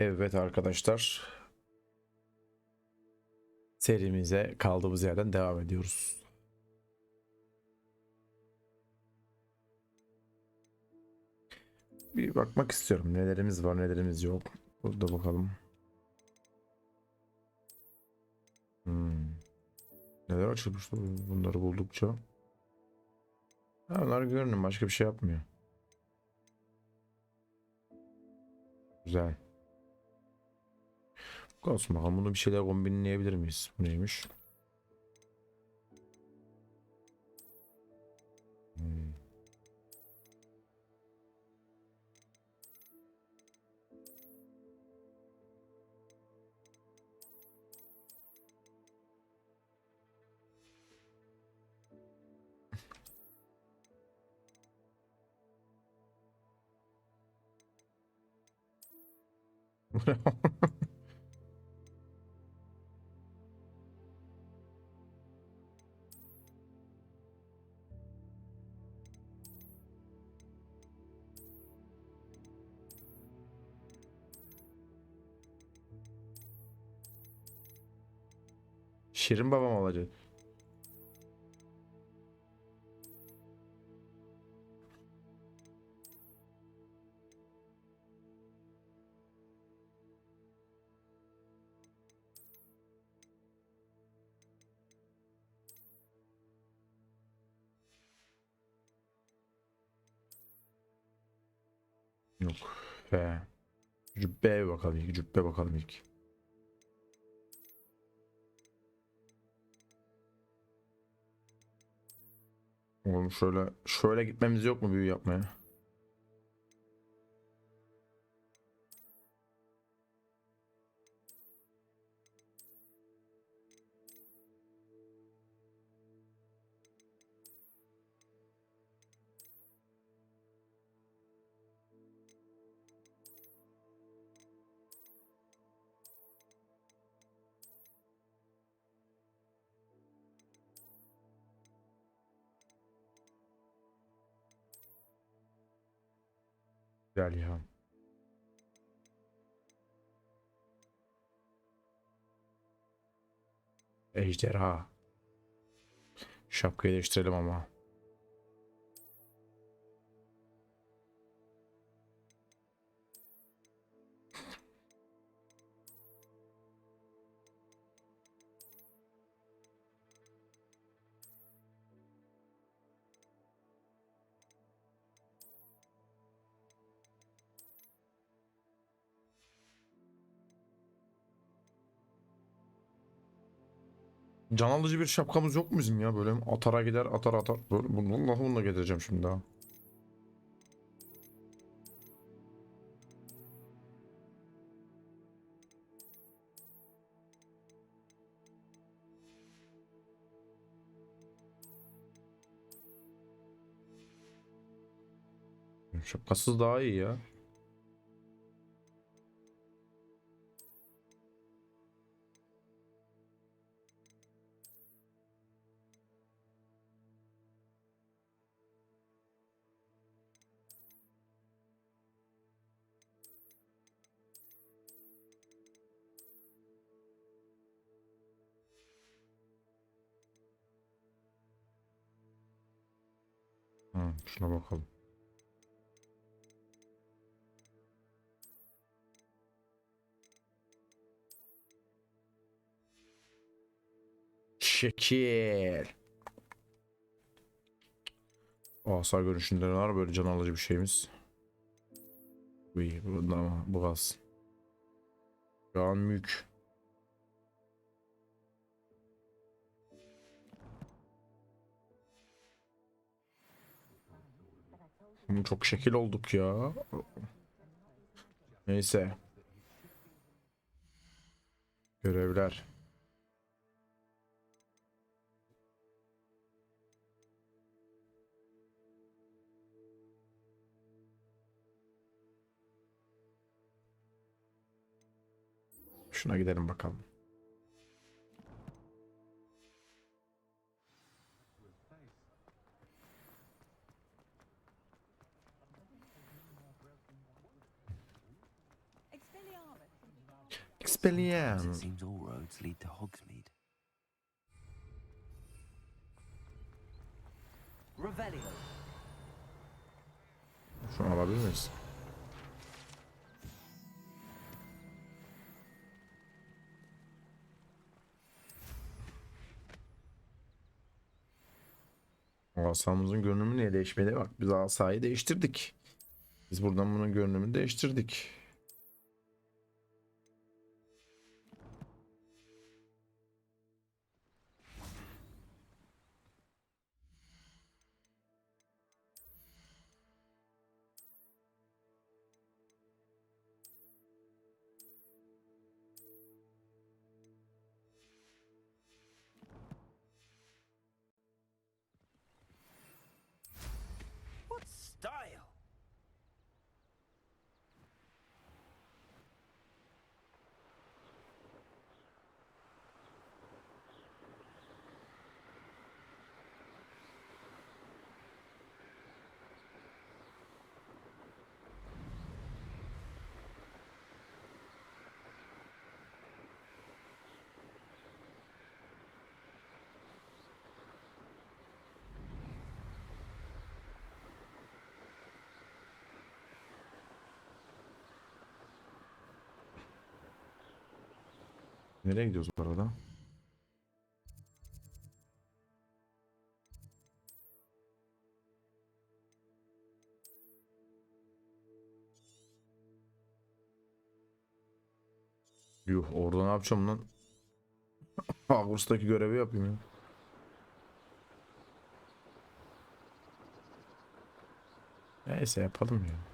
Evet arkadaşlar, serimize kaldığımız yerden devam ediyoruz. Bir bakmak istiyorum. Nelerimiz var, nelerimiz yok. Burada bakalım. Hmm. Neler açılmış bunları buldukça. Ha, onlar görünüm, başka bir şey yapmıyor. Güzel. Olsun bakalım, bunu bir şeyler kombinleyebilir miyiz? Bu neymiş? Hmm. Şirin babam olacak. Yok. He. Cübbeye bakalım ilk. Cübbe bakalım ilk. Oğlum şöyle gitmemiz yok mu büyü yapmaya? Güzel ya. Ejderha. Şapkayı değiştirelim ama. Can alıcı bir şapkamız yok mu bizim ya? Böyle atara gider atar atar. Böyle bununla getireceğim şimdi daha. Şapkasız daha iyi ya. Şuna bakalım. Şekil. Asa görünüşünde ne var böyle can alıcı bir şeyimiz. İyi bu ama bu az. Şu an mülk. Çok şekil olduk ya. Neyse. Görevler. Şuna gidelim bakalım. Expelliarmus. Expelliarmus. It seems all roads lead to Hogsmeade. Revelio. Şunu alabilir miyiz? Asamızın görünümü niye değişmedi? Bak biz asayı değiştirdik. Biz buradan bunun görünümünü değiştirdik. What style? Nereye gidiyoruz bu arada? Yuh, orada ne yapacağım lan? Hogwarts'taki görevi yapayım ya. Neyse yapalım ya.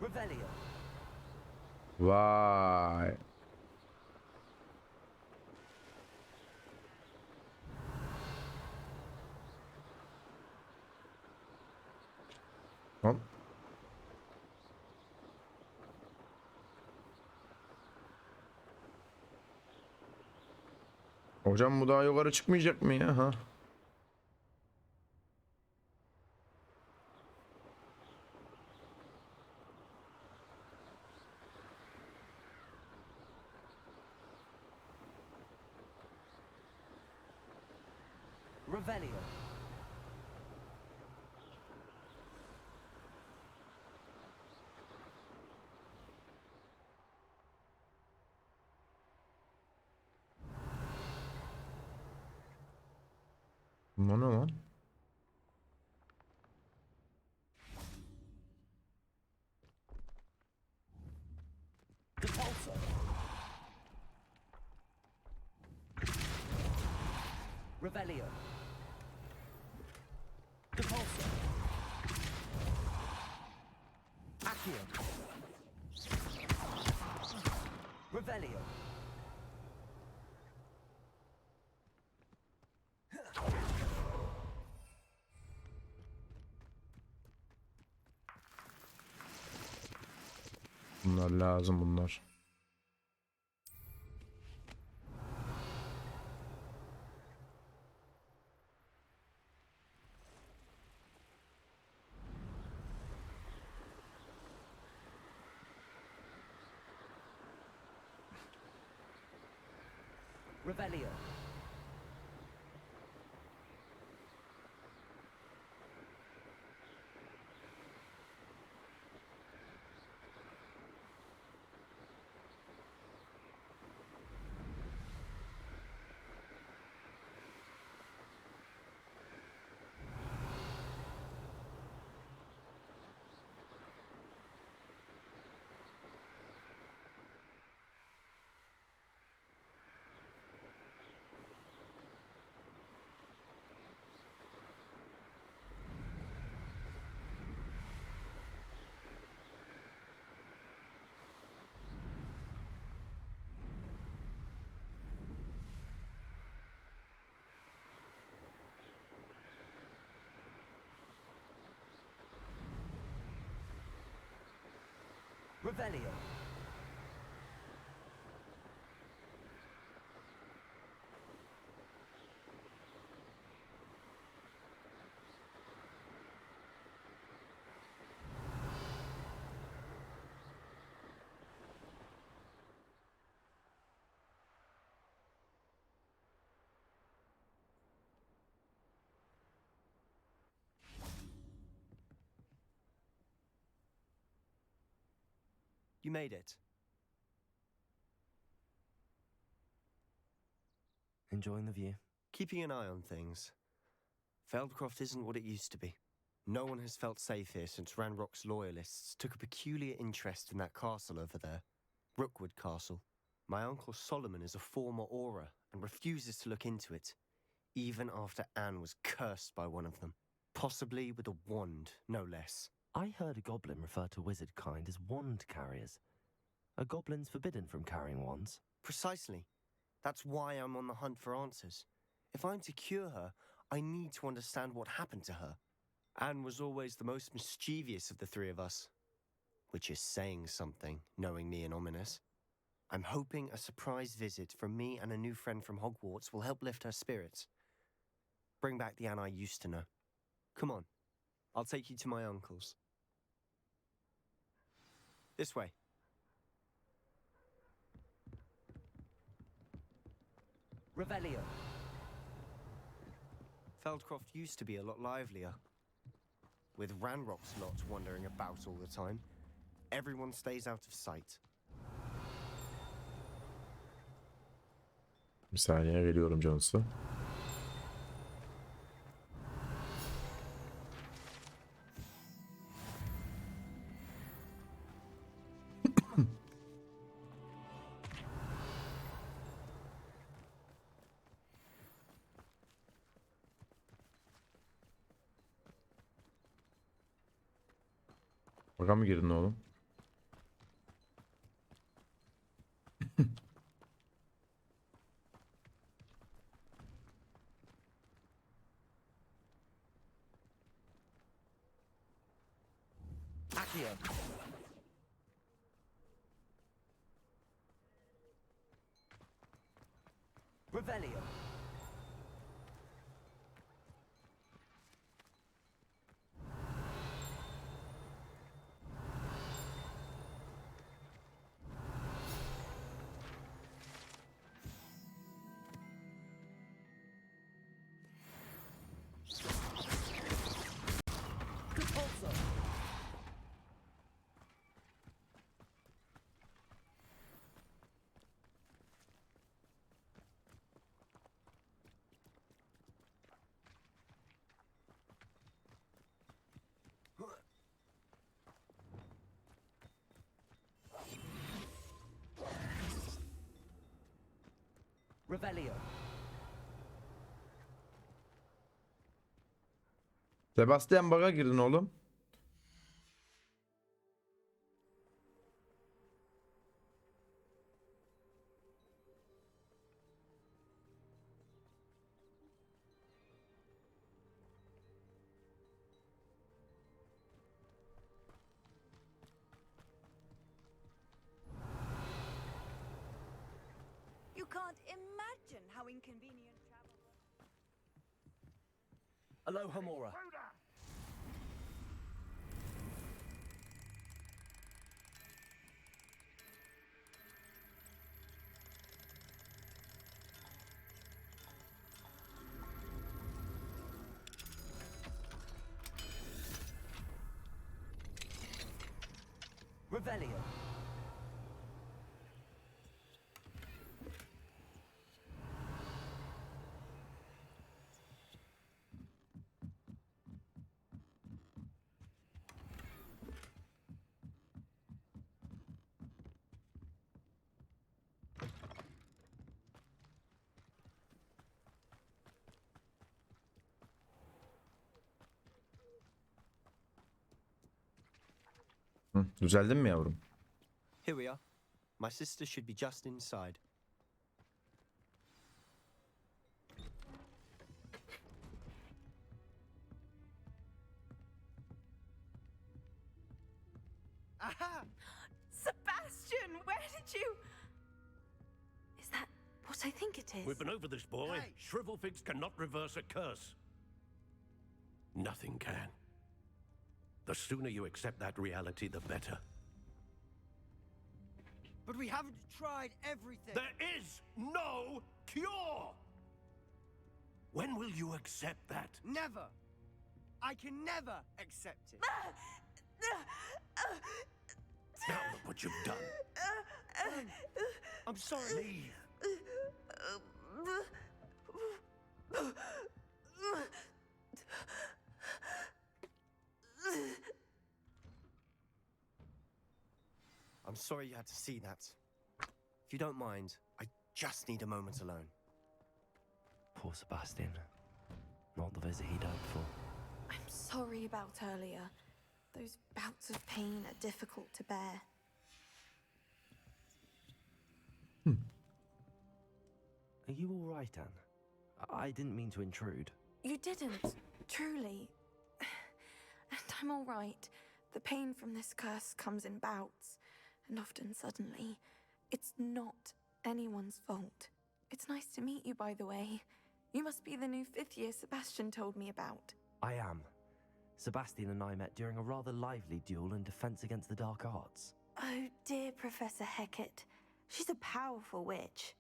Revelio. Vay. Lan. Hocam bu daha yukarı çıkmayacak mı ya? Ha? Revelio. Bunlar ne lan? Depulso. Revelio. Depulso. Accio. Revelio. Bunlar lazım bunlar. Revelio. Revelio. You made it. Enjoying the view? Keeping an eye on things. Feldcroft isn't what it used to be. No one has felt safe here since Ranrock's loyalists took a peculiar interest in that castle over there. Rookwood Castle. My uncle Solomon is a former Auror and refuses to look into it, even after Anne was cursed by one of them. Possibly with a wand, no less. I heard a goblin refer to wizard kind as wand carriers. Are goblins forbidden from carrying wands? Precisely. That's why I'm on the hunt for answers. If I'm to cure her, I need to understand what happened to her. Anne was always the most mischievous of the three of us. Which is saying something, knowing me and Ominous. I'm hoping a surprise visit from me and a new friend from Hogwarts will help lift her spirits. Bring back the Anne I used to know. Come on, I'll take you to my uncle's. This way. Revelio. Feldcroft used to be a lot livelier. With Ranrock's lot wandering about all the time, everyone stays out of sight. Bir saniye geliyorum canısı. Bakalım mı girdin oğlum? Accio. Revelio. Compulso. Revelio. Sebastian bug'a girdin oğlum. You can't imagine how inconvenient travel was. Aloha Mora. Revelio. Hı, düzeldin mi yavrum? Here we are. My sister should be just inside. Aha! hate you! Is that what I think it is? We've been over this, boy. Hey. Shrivelfigs cannot reverse a curse. Nothing can. The sooner you accept that reality, the better. But we haven't tried everything. There is no cure! When will you accept that? Never. I can never accept it. Now look what you've done. I'm sorry. Leave. I'm sorry you had to see that. If you don't mind, I just need a moment alone. Poor Sebastian. Not the visit he'd hoped for. I'm sorry about earlier. Those bouts of pain are difficult to bear. Are you all right, Anne? I didn't mean to intrude. You didn't, truly. And I'm all right. The pain from this curse comes in bouts, and often suddenly. It's not anyone's fault. It's nice to meet you, by the way. You must be the new 5th year Sebastian told me about. I am. Sebastian and I met during a rather lively duel in defense against the dark arts. Oh, dear Professor Hecat. She's a powerful witch.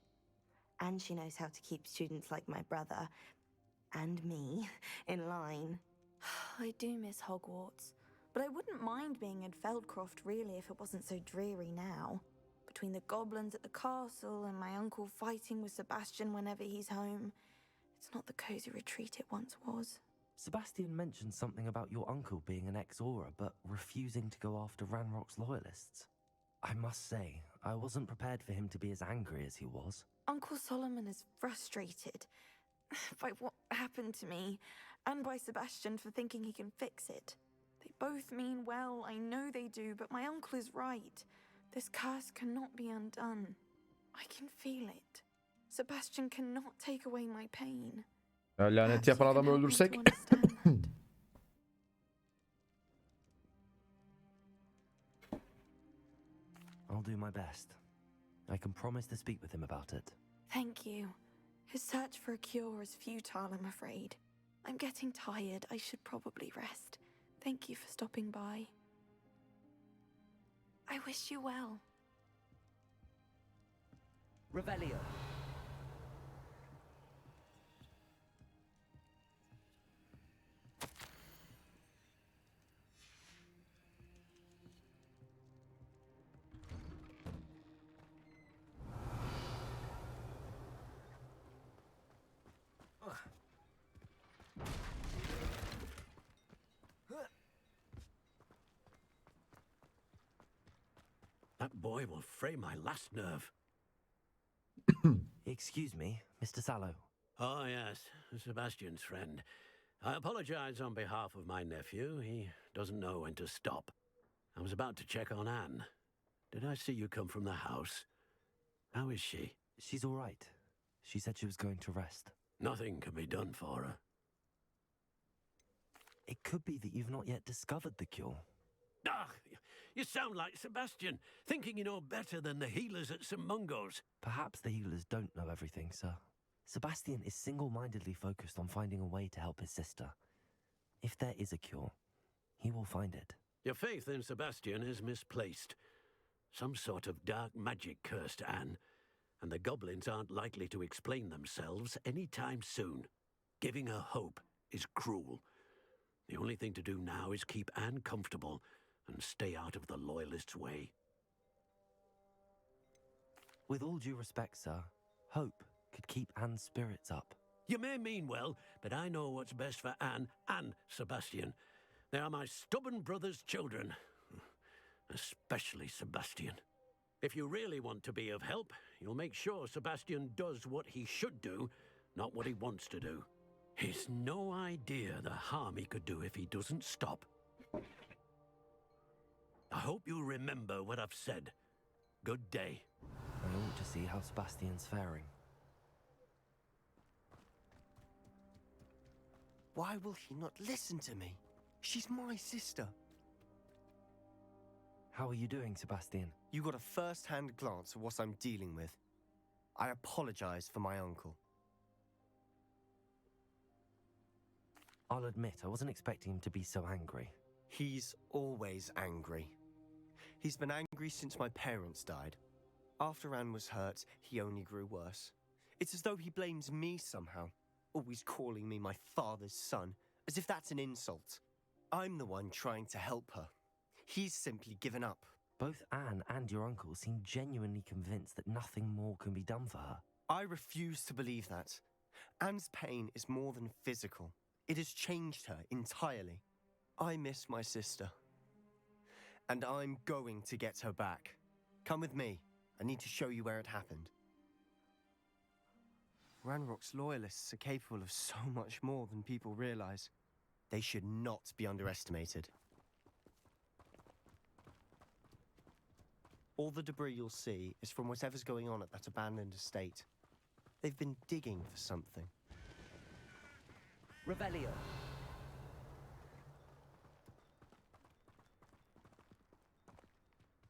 And she knows how to keep students like my brother, and me, in line. I do miss Hogwarts, but I wouldn't mind being in Feldcroft, really, if it wasn't so dreary now. Between the goblins at the castle and my uncle fighting with Sebastian whenever he's home, it's not the cozy retreat it once was. Sebastian mentioned something about your uncle being an ex-Auror, but refusing to go after Ranrock's loyalists. I must say, I wasn't prepared for him to be as angry as he was. Uncle Solomon is frustrated by what happened to me, and by Sebastian for thinking he can fix it. They both mean well, I know they do, but my uncle is right. This curse cannot be undone. I can feel it. Sebastian cannot take away my pain. Ya lanet Perhaps you yapan can adamı help me öldürsek. to understand that. I'll do my best. I can promise to speak with him about it. Thank you. His search for a cure is futile, I'm afraid. I'm getting tired. I should probably rest. Thank you for stopping by. I wish you well. Revelio. That boy will fray my last nerve. Excuse me, Mr. Sallow. Oh, yes, Sebastian's friend. I apologize on behalf of my nephew. He doesn't know when to stop. I was about to check on Anne. Did I see you come from the house? How is she? She's all right. She said she was going to rest. Nothing can be done for her. It could be that you've not yet discovered the cure. Ah, you sound like Sebastian, thinking you know better than the healers at St. Mungo's. Perhaps the healers don't know everything, sir. Sebastian is single-mindedly focused on finding a way to help his sister. If there is a cure, he will find it. Your faith in Sebastian is misplaced. Some sort of dark magic cursed Anne, and the goblins aren't likely to explain themselves any time soon. Giving her hope is cruel. The only thing to do now is keep Anne comfortable and stay out of the Loyalists' way. With all due respect, sir, hope could keep Anne's spirits up. You may mean well, but I know what's best for Anne and Sebastian. They are my stubborn brother's children. Especially Sebastian. If you really want to be of help, you'll make sure Sebastian does what he should do, not what he wants to do. He's no idea the harm he could do if he doesn't stop. I hope you'll remember what I've said. Good day. I ought to see how Sebastian's faring. Why will he not listen to me? She's my sister. How are you doing, Sebastian? You got a first-hand glance at what I'm dealing with. I apologize for my uncle. I'll admit, I wasn't expecting him to be so angry. He's always angry. He's been angry since my parents died. After Anne was hurt, he only grew worse. It's as though he blames me somehow, always calling me my father's son, as if that's an insult. I'm the one trying to help her. He's simply given up. Both Anne and your uncle seem genuinely convinced that nothing more can be done for her. I refuse to believe that. Anne's pain is more than physical. It has changed her entirely. I miss my sister. And I'm going to get her back. Come with me. I need to show you where it happened. Ranrock's loyalists are capable of so much more than people realize. They should not be underestimated. All the debris you'll see is from whatever's going on at that abandoned estate. They've been digging for something. Revelio.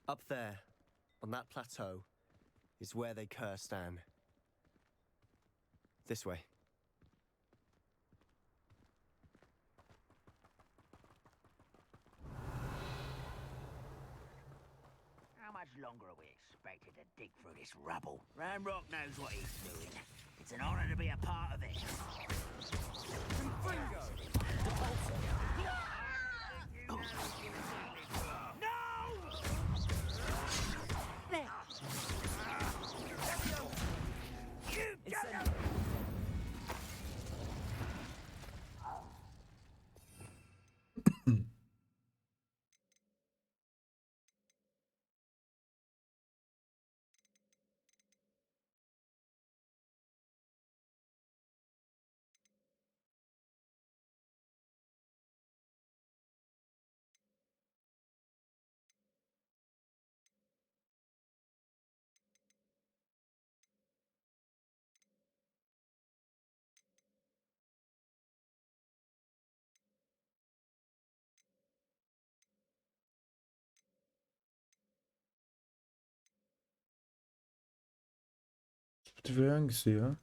Up there, on that plateau, is where they cursed Anne. This way. How much longer are we expected to dig through this rubble? Ranrock knows what he's doing. It's an honor to be a part of it. Spotify hangisi ya?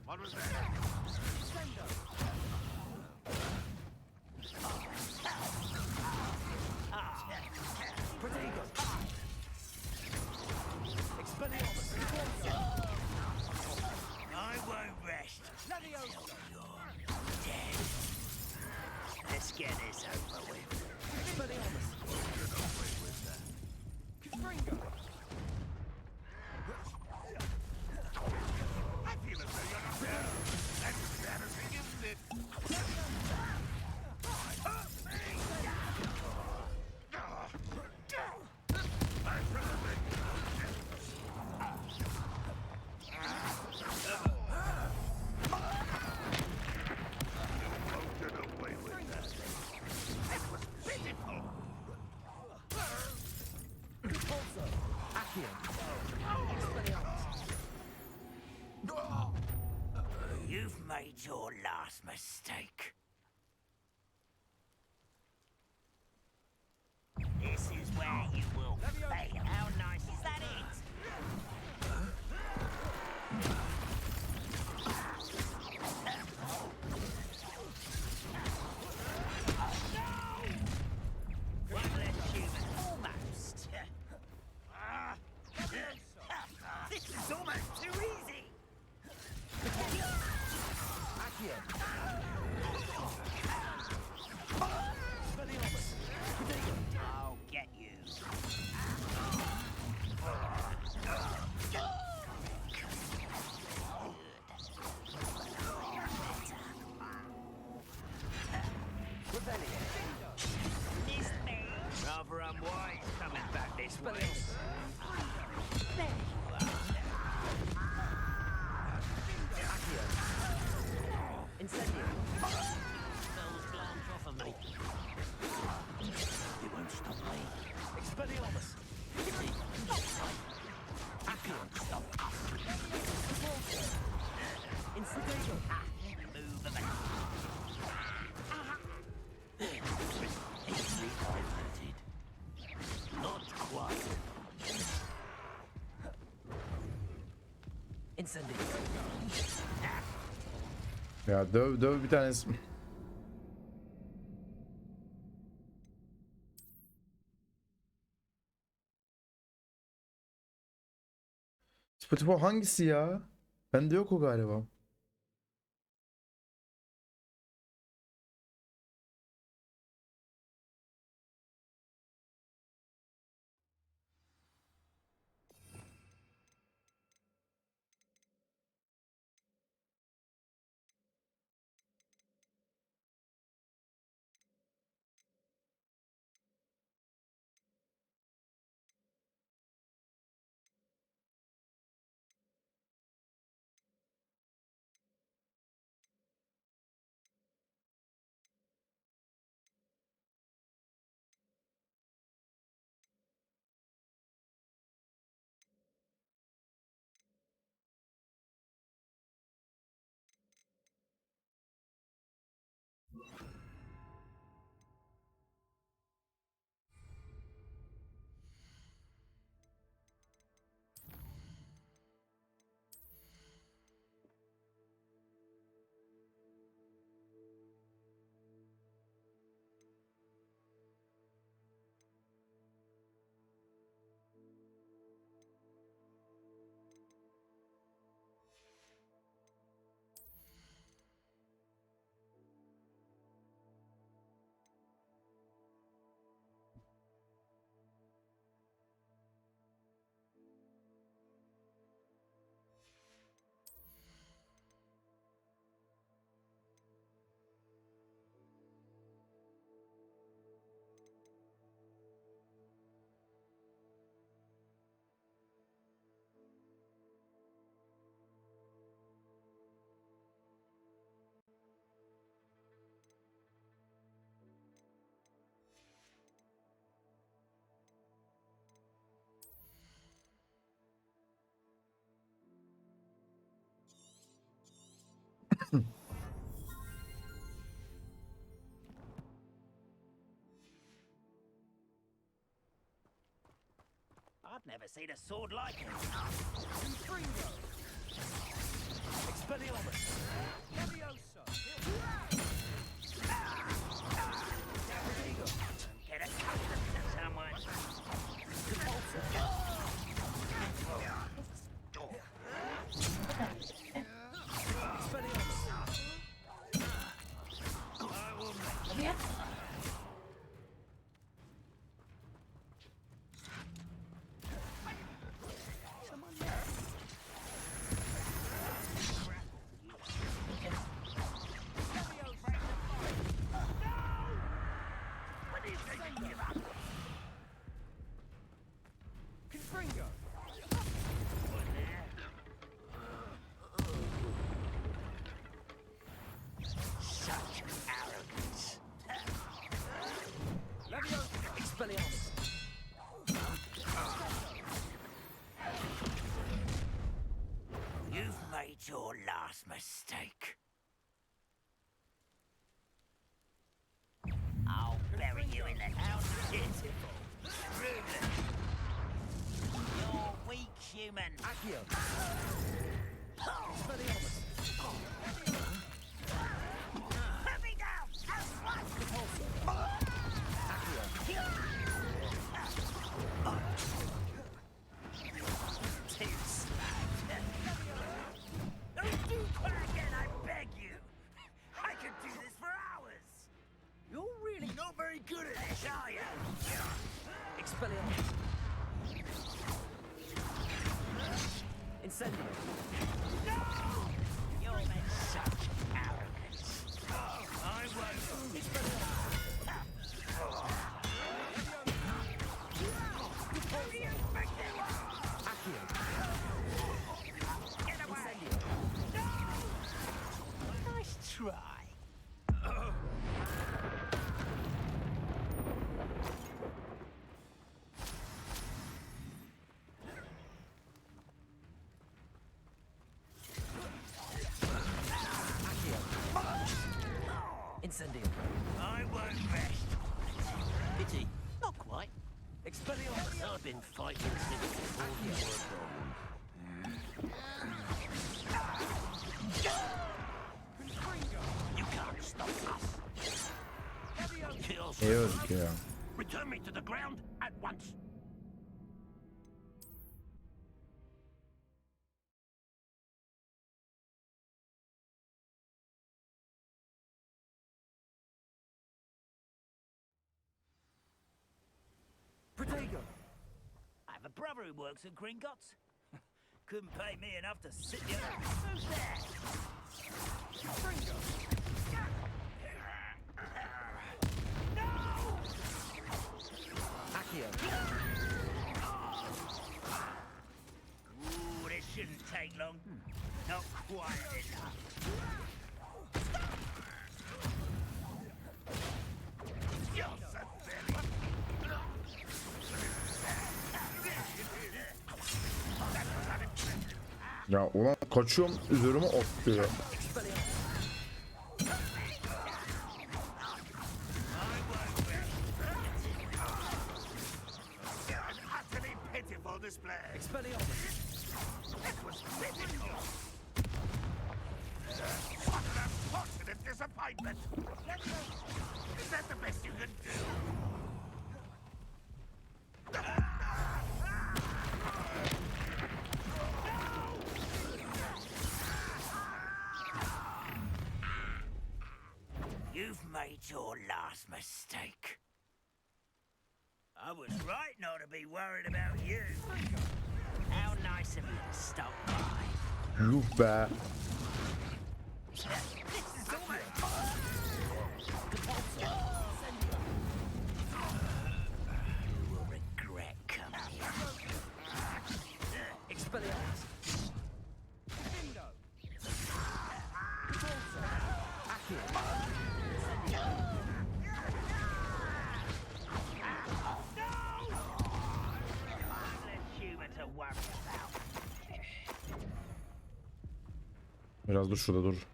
What was that? I won't rest until you're dead. Let's get this over with. I feel as though you're not there. That's embarrassing, isn't it? You've made your last mistake. This is where you will fail. How nice is that One less human. Almost. This is almost too easy. I'll get you. Missed me. Rather unwise coming back this way. There you are. Incendio. Ya döv bir tanesi. Spotify hangisi ya? Bende yok o galiba. I've never seen a sword like it. Confringo. Expelliarmus. Levioso. Get accustomed to someone. Confringo. Such arrogance. Levioso. Expelliarmus. You've made your last mistake. I'll bury you in the house pit. Truly. You're weak, human. Accio. Expelliarmus. Put me down! I'll slice Too slow. Don't do that again, I beg you. I could do this for hours. You're really not very good at this, are you? Expelliarmus. Incendio. You're meant such arrogance. I won't. Who do you think you are? Accio. Get away! No! Nice try. Incendio. I won't rest. Pity, not quite. Expelliarmus. I've been fighting since before you were born. Neye öldük ya? Return me to the ground at once. Protego. I have a brother who works at Gringotts. Couldn't pay me enough to sit here. Who's there? Fringo. Accio. Ooh, this shouldn't take long. Not quite enough. Ya ulan kaçıyorum üzerime atlıyor. Utterly pitiful display. Expelliarmus. It was pitiful. What an unfortunate disappointment. Is that the best you can do? You've made your last mistake. I was right not to be worried about you. How nice of you to stop by. Yuh be. This is almost... You will regret coming here. Expelliarmus. Bingo. Less human to worry about. Biraz dur şurada dur.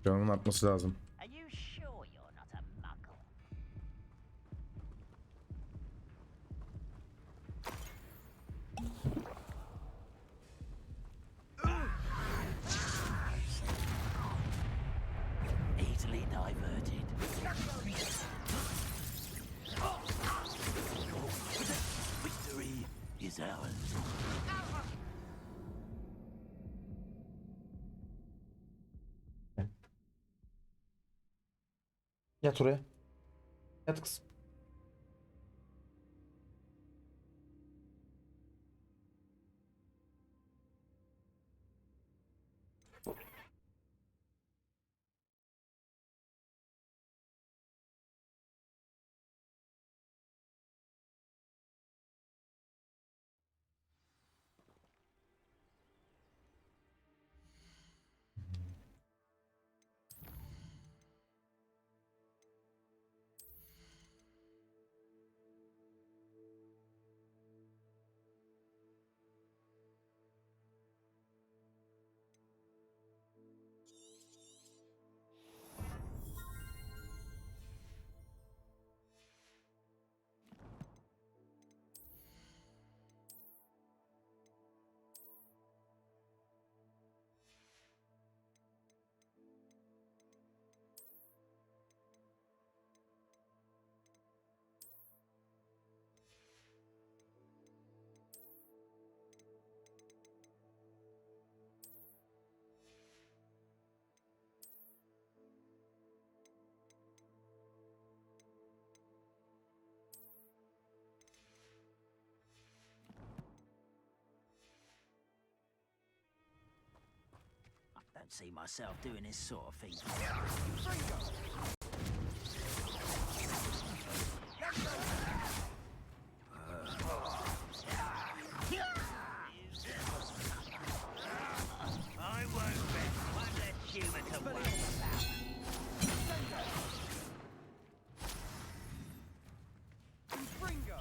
Canımın artması lazım. Are you sure you're not a muggle? Easily diverted. Victory is ours. Yat oraya. Yat kızım. I don't see myself doing this sort of thing. I won't bet one less human to worry about. Fringo.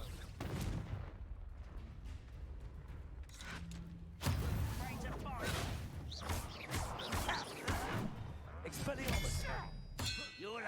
Ready to fight. Expelliarmus. You're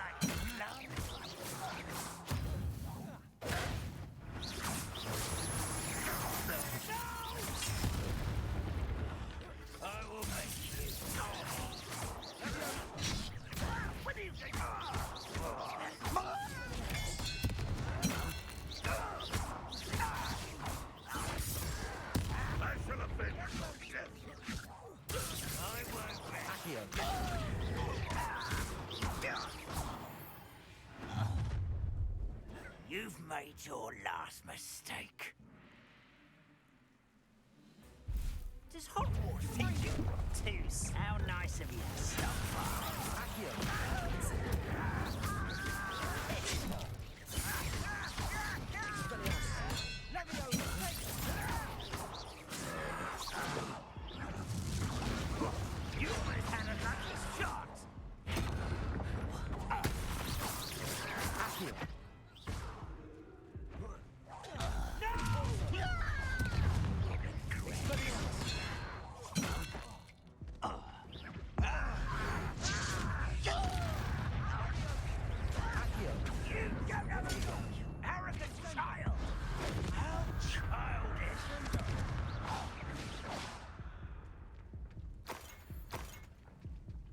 You've made your last mistake. Does Hogwarts teach you to? How nice of you to stop by. You almost had a lucky shot. Arrogant child! How childish!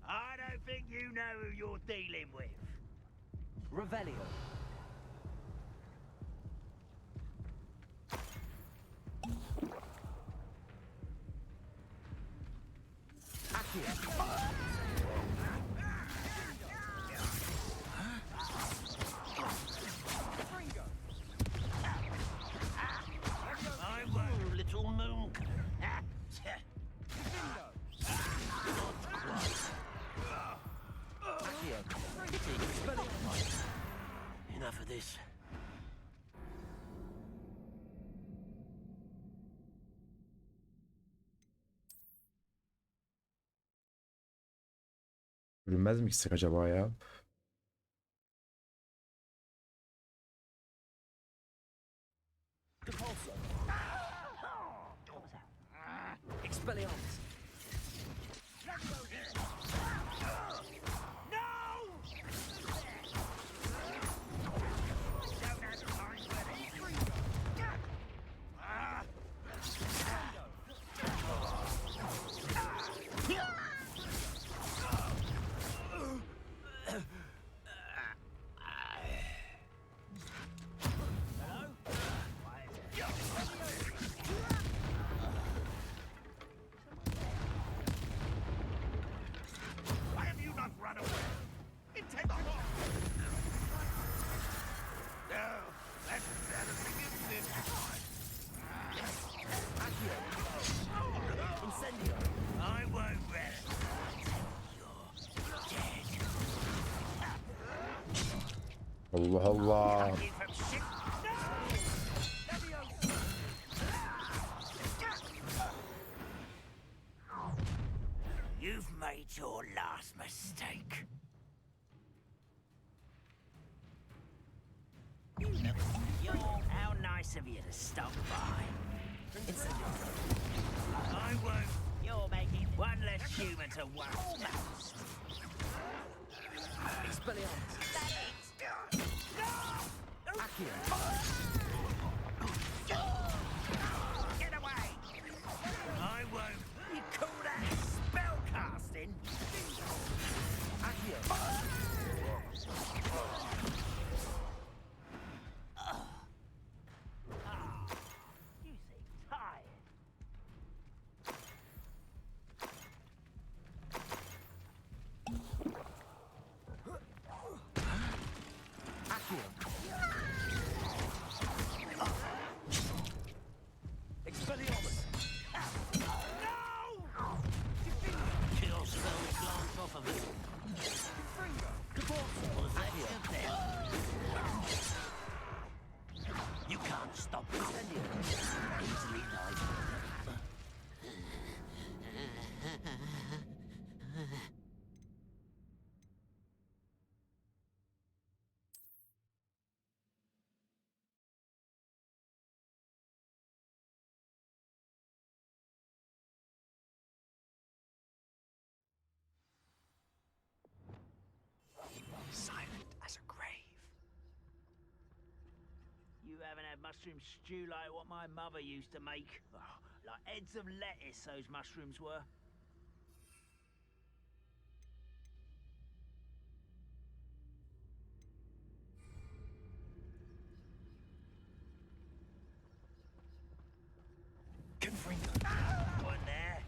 I don't think you know who you're dealing with. Revelio. I won't, little moon. Enough of this. Bölünmez mi gitsek acaba ya? Expelliarmus. Why have you not run away? Intentional! No, that's better than you did. Incendio. I won't rest until you're dead. Allah Allah. You from shit. You've made your last mistake. How nice of you to stop by. I won't. You're making one less human to worry. Expelliarmus. Get away! I won't. You call that spell casting? You seem tired. Expelliarmus. Kill spell glance off of it. Was that good then? You can't stop me. Easily lied. Silent as a grave. You haven't had mushroom stew like what my mother used to make. Oh, like heads of lettuce, those mushrooms were. One there.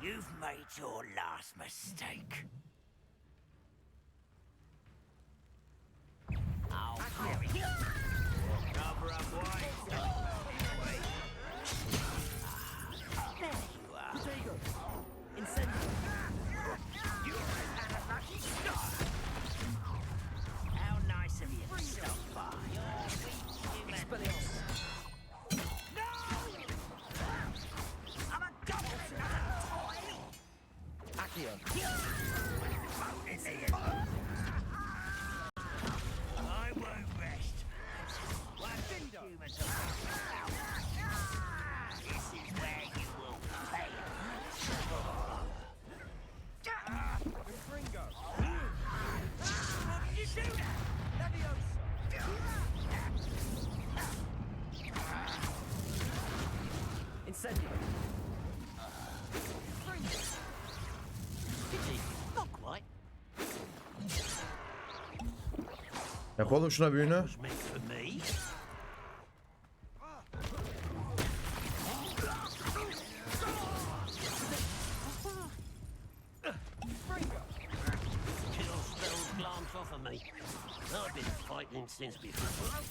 You've made your last mistake. I'll carry you. Cover up wide. Anyway. There you are. Potato! Incendio! You had a lucky start. How nice of you to stop by. You're weak human. No! I'm a goblin, not a toy. Accio! I won't rest. Humans are this is where you will pay. Ringo. What did you do that? Incendio! Not quite. Yak oğlum şuna büyüğünü. Was meant for me. Kill spells glance off of me. I've been fighting since before.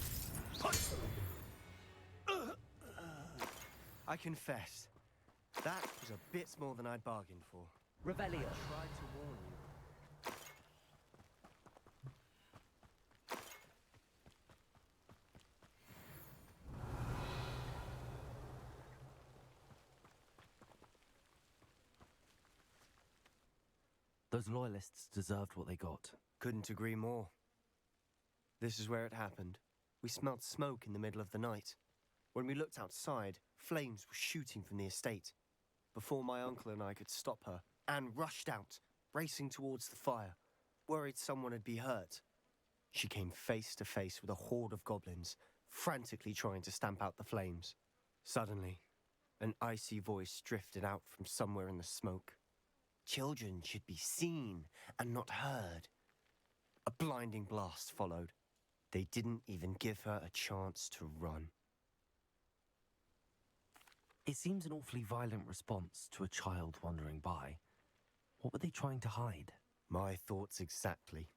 I confess, that was a bit more than I'd bargained for. Revelio! Tried to warn you. Those loyalists deserved what they got. Couldn't agree more. This is where it happened. We smelled smoke in the middle of the night. When we looked outside, flames were shooting from the estate. Before my uncle and I could stop her, Anne rushed out, racing towards the fire, worried someone had been hurt. She came face to face with a horde of goblins, frantically trying to stamp out the flames. Suddenly, an icy voice drifted out from somewhere in the smoke. Children should be seen and not heard. A blinding blast followed. They didn't even give her a chance to run. It seems an awfully violent response to a child wandering by. What were they trying to hide? My thoughts exactly.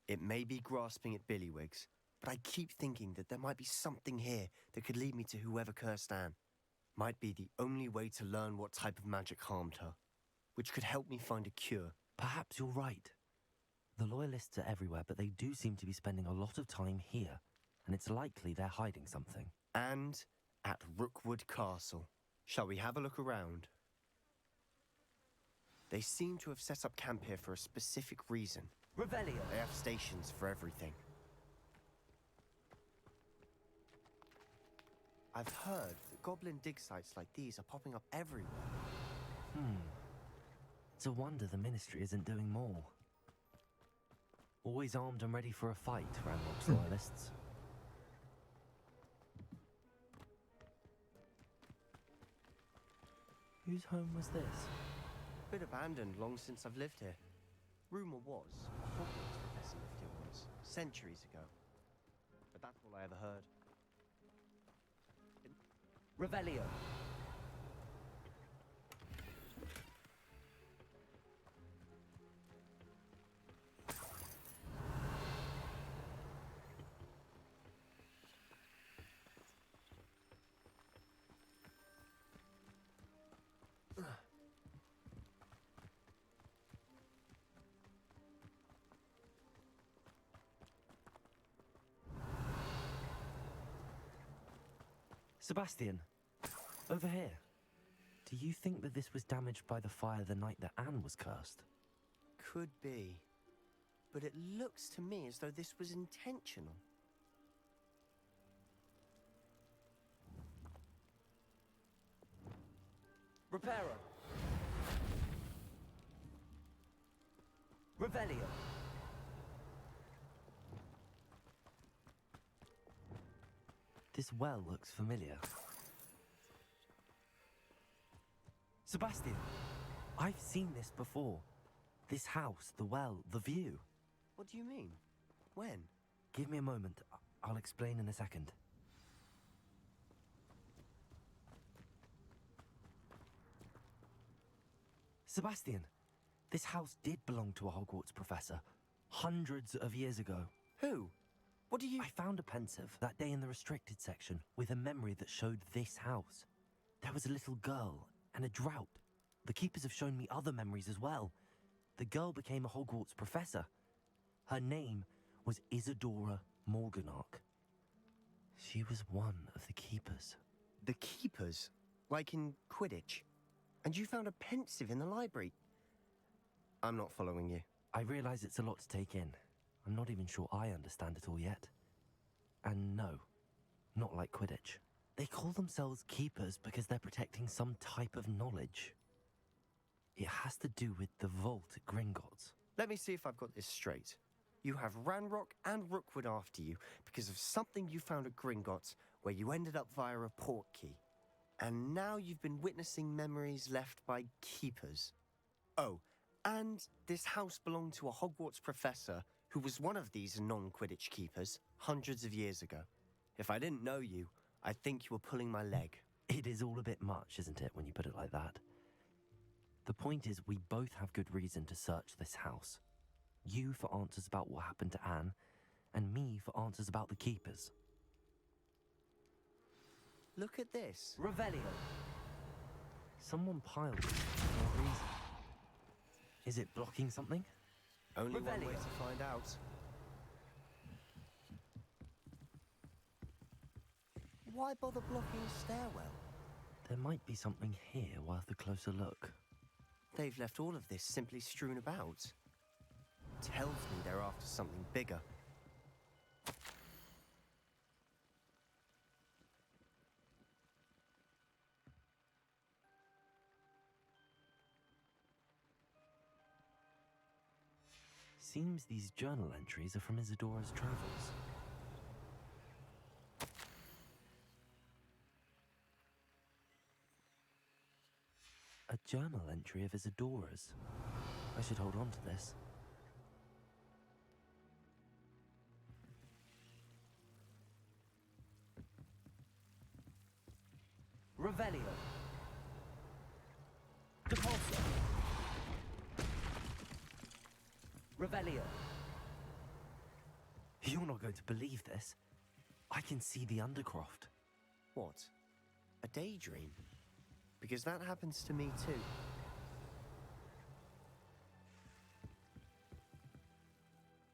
It may be grasping at Billywigs, but I keep thinking that there might be something here that could lead me to whoever cursed Anne. Might be the only way to learn what type of magic harmed her, which could help me find a cure. Perhaps you're right. The loyalists are everywhere, but they do seem to be spending a lot of time here, and it's likely they're hiding something. And at Rookwood Castle. Shall we have a look around? They seem to have set up camp here for a specific reason. Revelio! They have stations for everything. I've heard that goblin dig sites like these are popping up everywhere. It's a wonder the Ministry isn't doing more. Always armed and ready for a fight, Ranrock's loyalists. Whose home was this? Bit abandoned long since I've lived here. Rumour was a Hogwarts professor lived here once, centuries ago. But that's all I ever heard. Revelio! Sebastian, over here. Do you think that this was damaged by the fire the night that Anne was cursed? Could be. But it looks to me as though this was intentional. Reparo! Revelio! This well looks familiar. Sebastian, I've seen this before. This house, the well, the view. What do you mean? When? Give me a moment. I'll explain in a second. Sebastian, this house did belong to a Hogwarts professor hundreds of years ago. Who? What do you... I found a pensive that day in the restricted section with a memory that showed this house. There was a little girl and a drought. The keepers have shown me other memories as well. The girl became a Hogwarts professor. Her name was Isadora Morganach. She was one of the keepers. The keepers? Like in Quidditch? And you found a pensive in the library? I'm not following you. I realize it's a lot to take in. I'm not even sure I understand it all yet. And no, not like Quidditch. They call themselves keepers because they're protecting some type of knowledge. It has to do with the vault at Gringotts. Let me see if I've got this straight. You have Ranrock and Rookwood after you because of something you found at Gringotts where you ended up via a portkey. And now you've been witnessing memories left by keepers. Oh, and this house belonged to a Hogwarts professor who was one of these non-Quidditch keepers hundreds of years ago. If I didn't know you, I'd think you were pulling my leg. It is all a bit much, isn't it, when you put it like that? The point is, we both have good reason to search this house. You for answers about what happened to Anne, and me for answers about the keepers. Look at this. Revelio. Someone piled it for no reason. Is it blocking something? Only one way Revelio. to find out. Why bother blocking a stairwell? There might be something here worth a closer look. They've left all of this simply strewn about. Tells me they're after something bigger. Seems these journal entries are from Isadora's travels. A journal entry of Isadora's. I should hold on to this. Revelio. Depulso. Revelio. You're not going to believe this. I can see the Undercroft. What? A daydream? Because that happens to me too.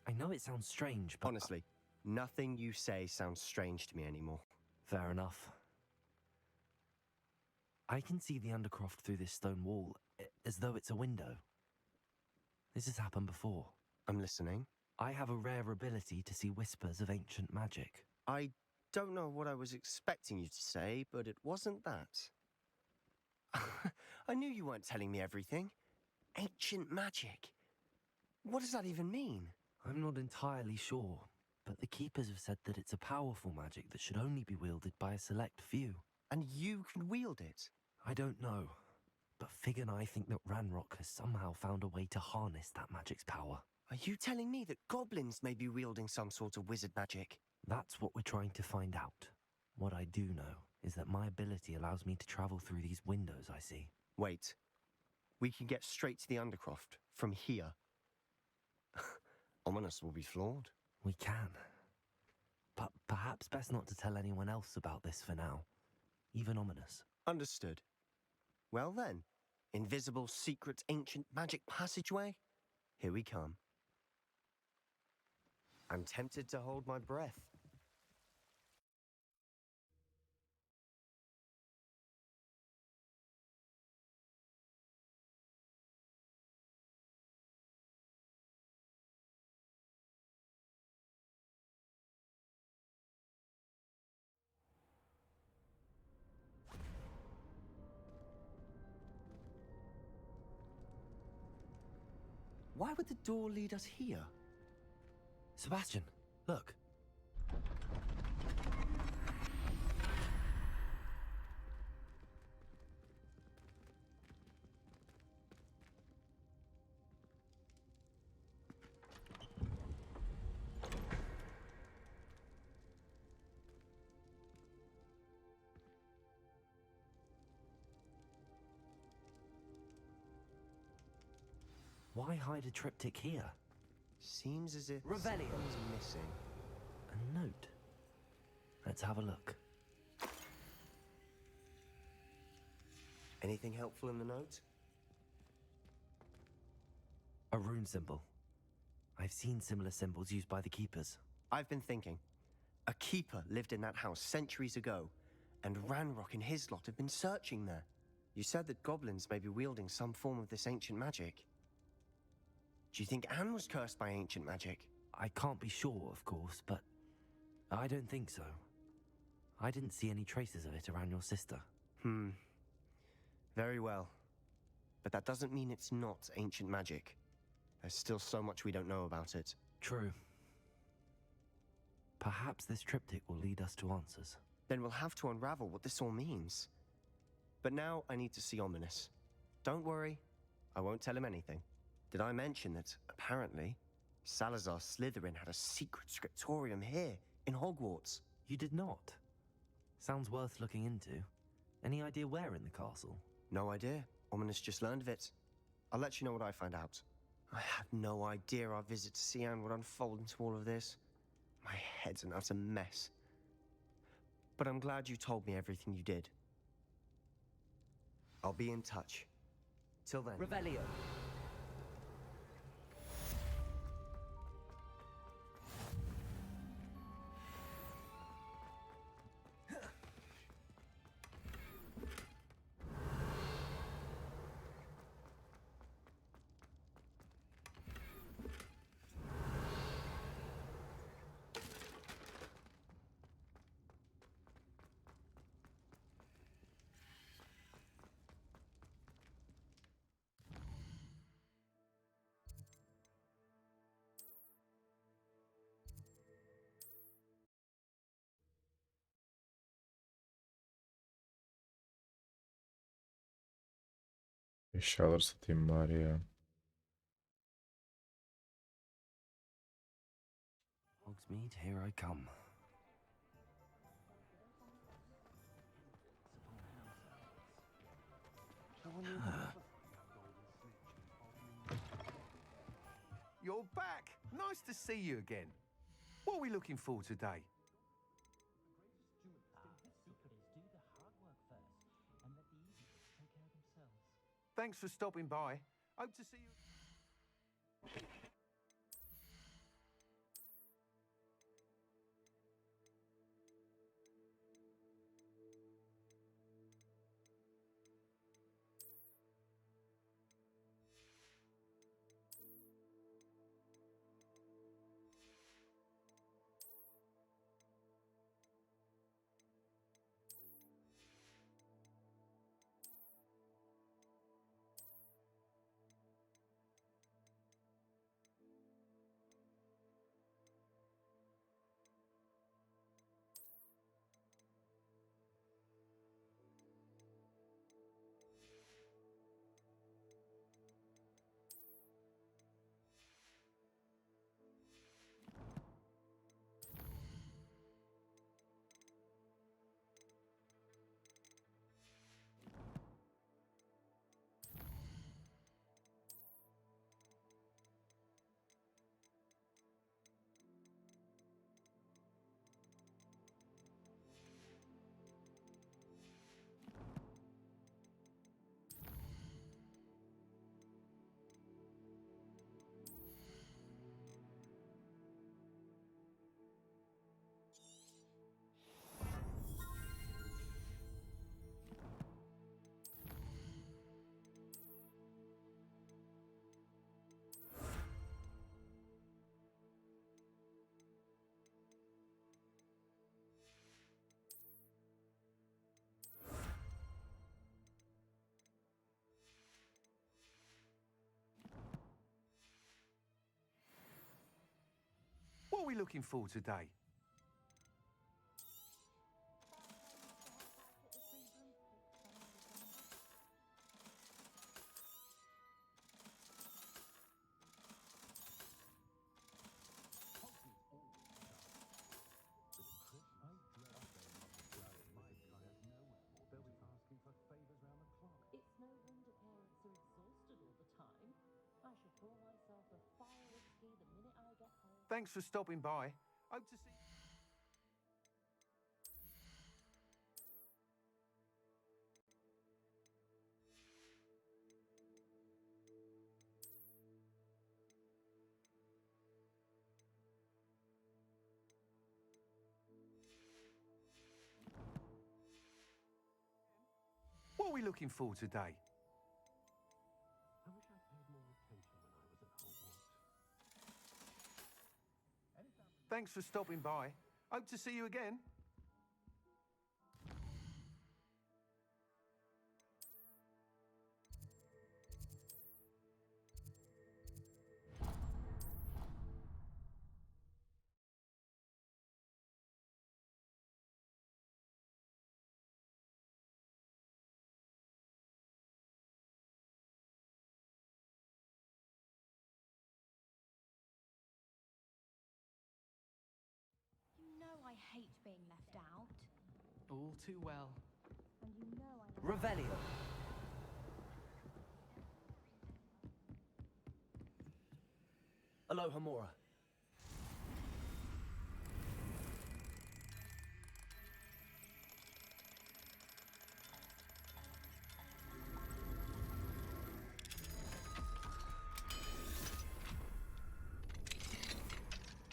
I know it sounds strange, but... Honestly, nothing you say sounds strange to me anymore. Fair enough. I can see the Undercroft through this stone wall, as though it's a window. This has happened before. I'm listening. I have a rare ability to see whispers of ancient magic. I don't know what I was expecting you to say, but it wasn't that. I knew you weren't telling me everything. Ancient magic. What does that even mean? I'm not entirely sure, but the Keepers have said that it's a powerful magic that should only be wielded by a select few. And you can wield it? I don't know, but Fig and I think that Ranrock has somehow found a way to harness that magic's power. Are you telling me that goblins may be wielding some sort of wizard magic? That's what we're trying to find out. What I do know is that my ability allows me to travel through these windows I see. Wait. We can get straight to the Undercroft from here. Ominous will be flawed. We can. But perhaps best not to tell anyone else about this for now. Even Ominous. Understood. Well then, invisible, secret, ancient magic passageway? Here we come. I'm tempted to hold my breath. Why would the door lead us here? Sebastian, look. Why hide a triptych here? Seems as if Revelio. something's missing. A note. Let's have a look. Anything helpful in the note? A rune symbol. I've seen similar symbols used by the keepers. I've been thinking. A keeper lived in that house centuries ago, and Ranrock and his lot have been searching there. You said that goblins may be wielding some form of this ancient magic. Do you think Anne was cursed by ancient magic? I can't be sure, of course, but I don't think so. I didn't see any traces of it around your sister. Very well. But that doesn't mean it's not ancient magic. There's still so much we don't know about it. True. Perhaps this triptych will lead us to answers. Then we'll have to unravel what this all means. But now I need to see Ominous. Don't worry, I won't tell him anything. Did I mention that, apparently, Salazar Slytherin had a secret scriptorium here, in Hogwarts? You did not? Sounds worth looking into. Any idea where in the castle? No idea. Ominous just learned of it. I'll let you know what I find out. I had no idea our visit to Sian would unfold into all of this. My head's an utter mess. But I'm glad you told me everything you did. I'll be in touch. Till then. Revelio. Eşyaları satayım bari ya. Hogsmeade, here I come. You're back. Nice to see you again. What are we looking for today? Thanks for stopping by. Hope to see you. What are we looking for today? It's no wonder parents are exhausted all the time. I should warn Thanks for stopping by. Hope to see. What are we looking for today? I wish I paid more attention when I was at Hogwarts. Thanks for stopping by. Hope to see you again. You know I hate being left out. All too well. And you know I... Revelio. Alohomora.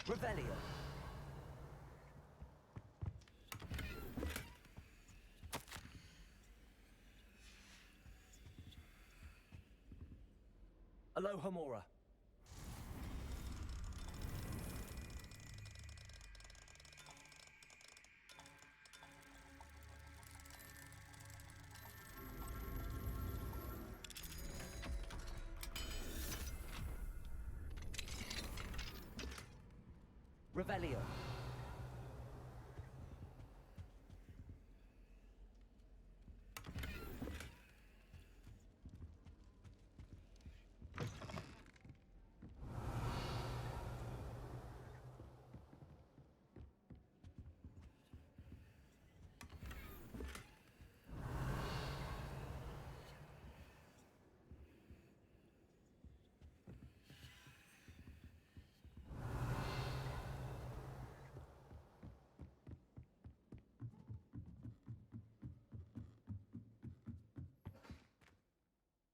Revelio. Alohomora. Revelio.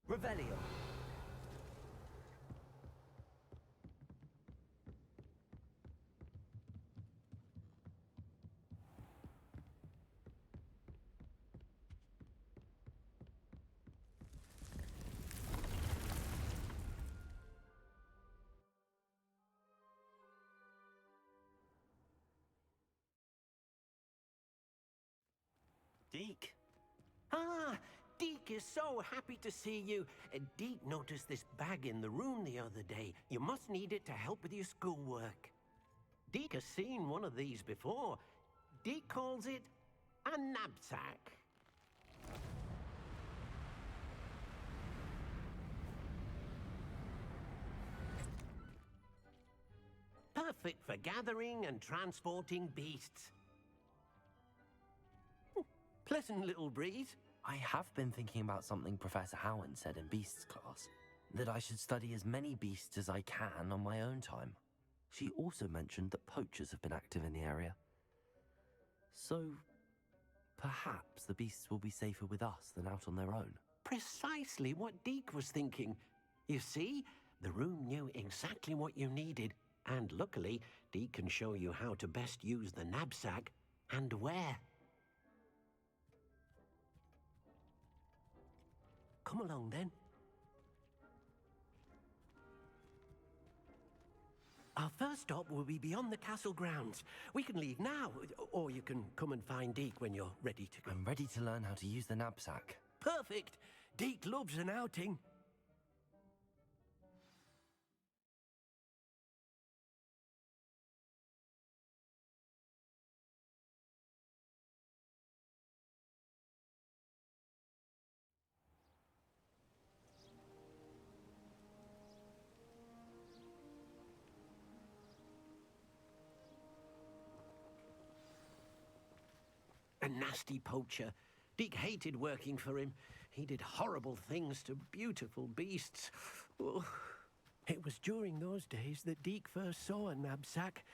Revelio. Deke. Ah, Deke is so happy to see you. Deke noticed this bag in the room the other day. You must need it to help with your schoolwork. Deke has seen one of these before. Deke calls it a knapsack. Perfect for gathering and transporting beasts. Pleasant little breeze. I have been thinking about something Professor Howard said in Beasts class, that I should study as many beasts as I can on my own time. She also mentioned that poachers have been active in the area. So, perhaps the beasts will be safer with us than out on their own. Precisely what Deke was thinking. You see, the room knew exactly what you needed, and luckily, Deke can show you how to best use the knapsack and where. Come along, then. Our first stop will be beyond the castle grounds. We can leave now, or you can come and find Deke when you're ready to go. I'm ready to learn how to use the knapsack. Perfect! Deke loves an outing. A nasty poacher. Deke hated working for him. He did horrible things to beautiful beasts. Oh. It was during those days that Deke first saw a knapsack.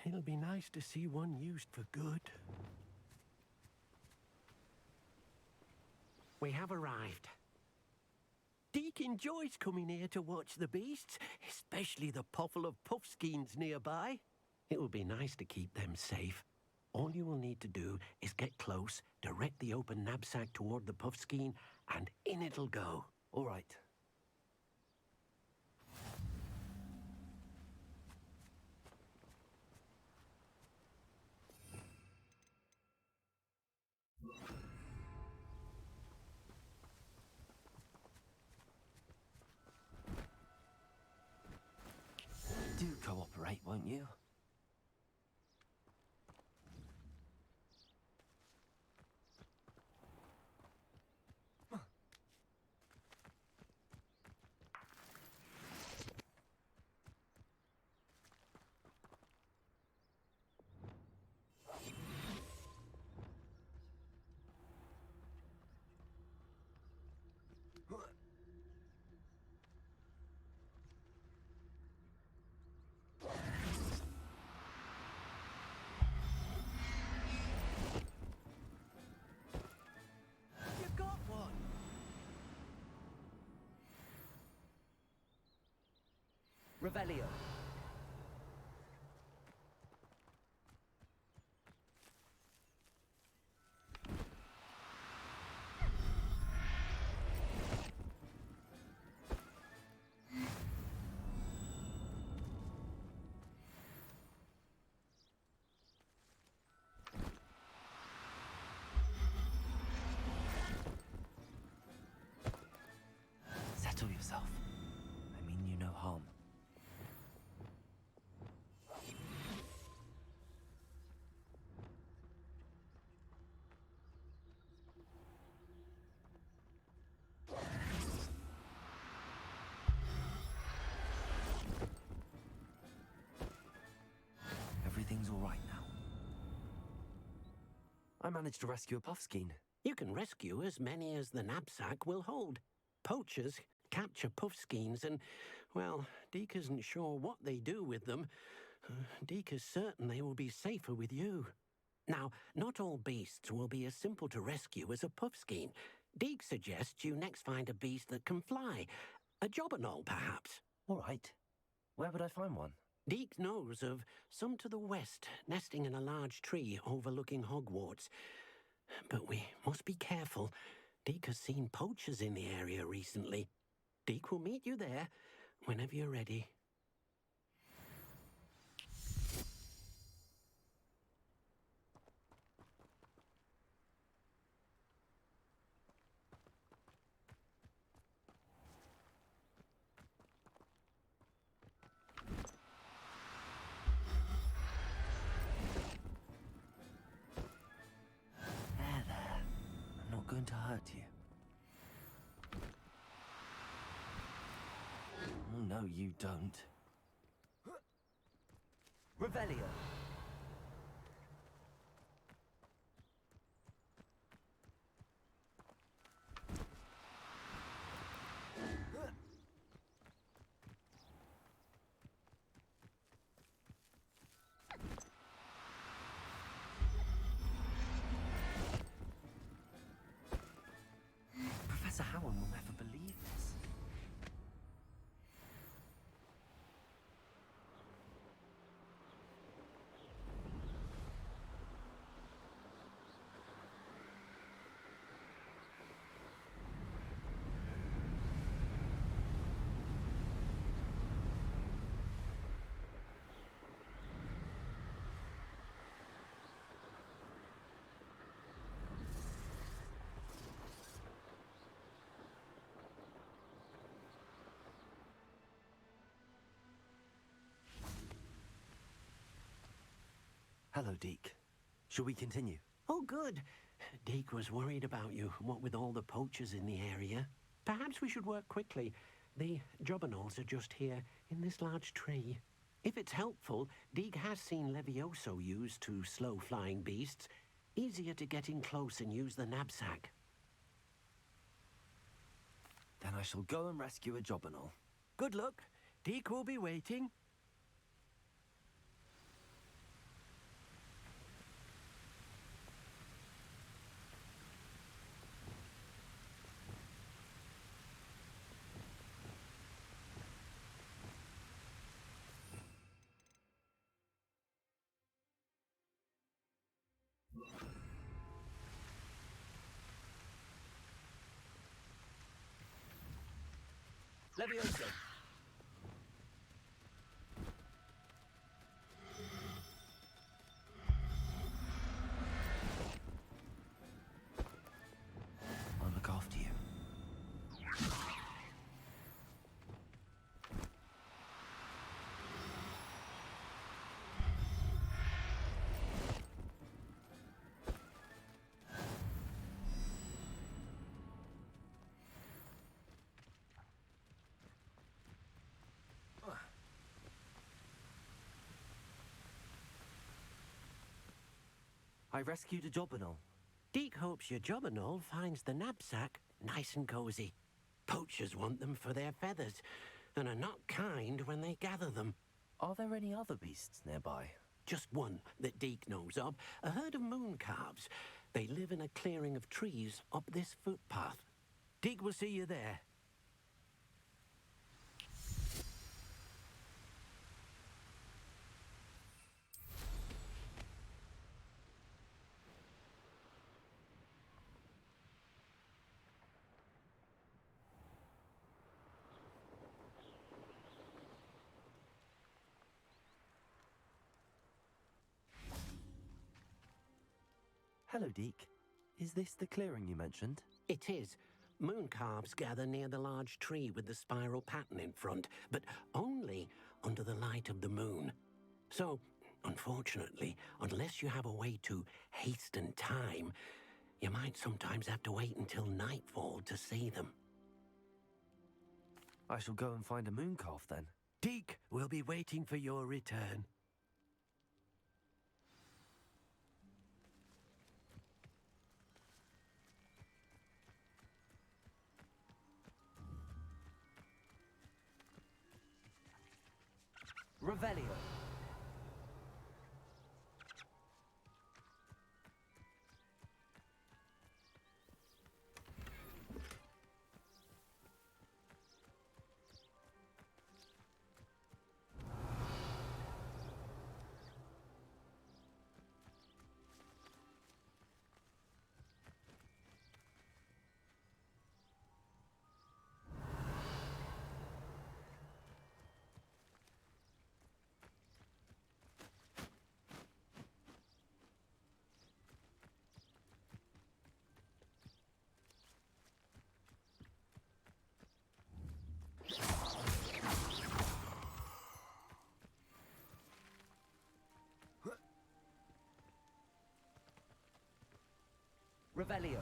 It'll be nice to see one used for good. We have arrived. Deke enjoys coming here to watch the beasts, especially the pottle of puffskeins nearby. It will be nice to keep them safe. All you will need to do is get close, direct the open knapsack toward the puffskein, and in it'll go. All right. Do cooperate, won't you? You got one! Revelio. Settle yourself. I mean you no harm. Everything's all right now. I managed to rescue a puffskein. You can rescue as many as the knapsack will hold. Poachers capture puffskeins and, well, Deke isn't sure what they do with them. Deke is certain they will be safer with you. Now, not all beasts will be as simple to rescue as a puffskein. Deke suggests you next find a beast that can fly. A jobberknoll, perhaps. All right. Where would I find one? Deke knows of some to the west, nesting in a large tree overlooking Hogwarts. But we must be careful. Deke has seen poachers in the area recently. Deke will meet you there whenever you're ready. There. I'm not going to hurt you. Oh, no, you don't. Revelio. Professor Howard will never believe this. Hello, Deke. Shall we continue? Oh, good. Deke was worried about you, what with all the poachers in the area. Perhaps we should work quickly. The jobberknolls are just here, in this large tree. If it's helpful, Deke has seen Levioso used to slow flying beasts. Easier to get in close and use the knapsack. Then I shall go and rescue a jobberknoll. Good luck. Deke will be waiting. Leviosa. I'll look after you. I rescued a Jobberknoll. Deke hopes your Jobberknoll finds the knapsack nice and cozy. Poachers want them for their feathers, and are not kind when they gather them. Are there any other beasts nearby? Just one that Deke knows of, a herd of moon calves. They live in a clearing of trees up this footpath. Deke will see you there. Hello, Deke. Is this the clearing you mentioned? It is. Moon calves gather near the large tree with the spiral pattern in front, but only under the light of the moon. So, unfortunately, unless you have a way to hasten time, you might sometimes have to wait until nightfall to see them. I shall go and find a moon calf then. Deke will be waiting for your return. Revelio. Revelio.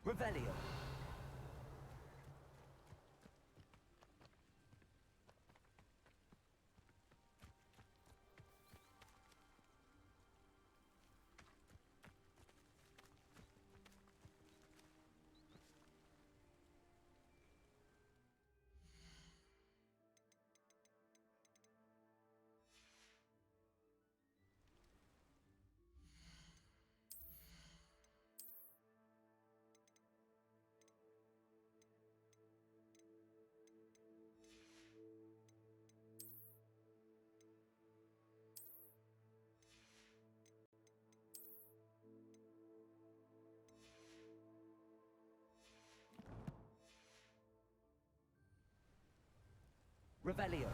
Revelio. Revelio.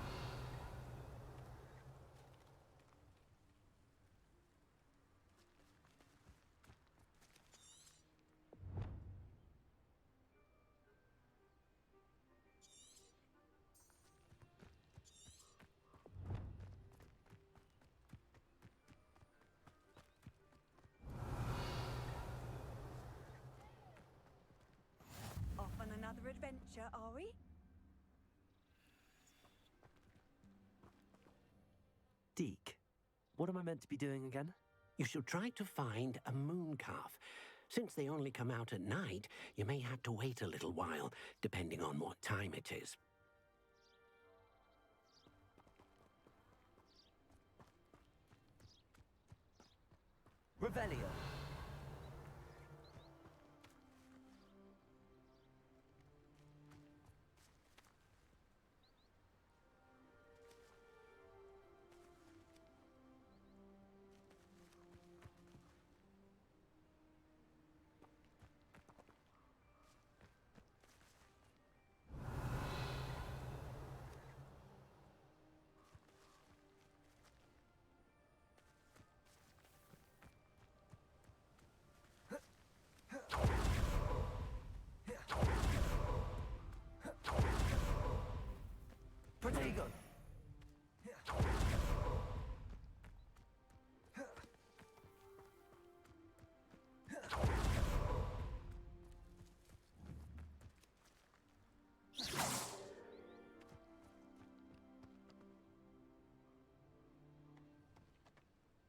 adventure, are we? Deke, what am I meant to be doing again? You should try to find a moon calf. Since they only come out at night, you may have to wait a little while, depending on what time it is. Revelio. Protego.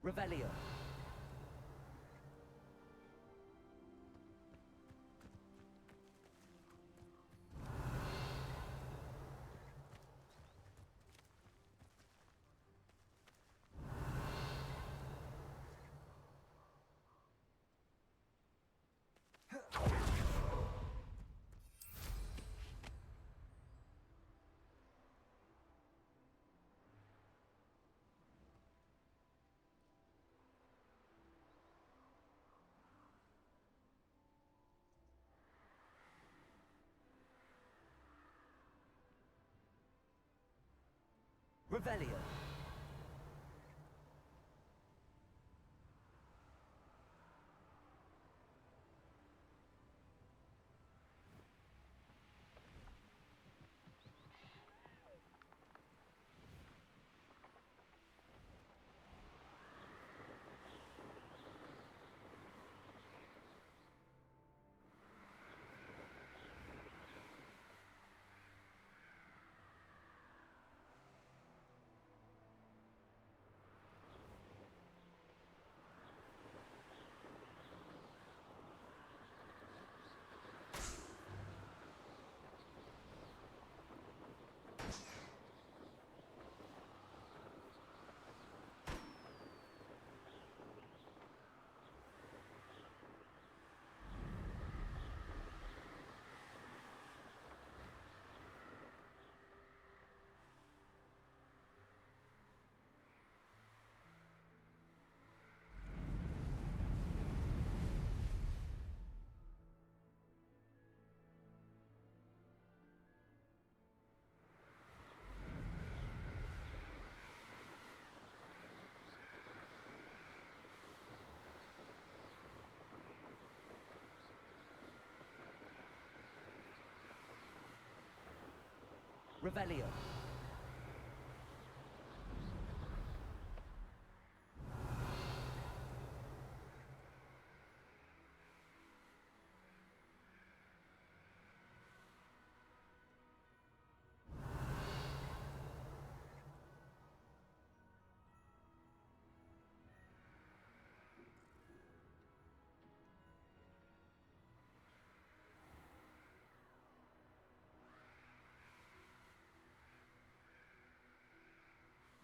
Revelio. Revelio. Revelio.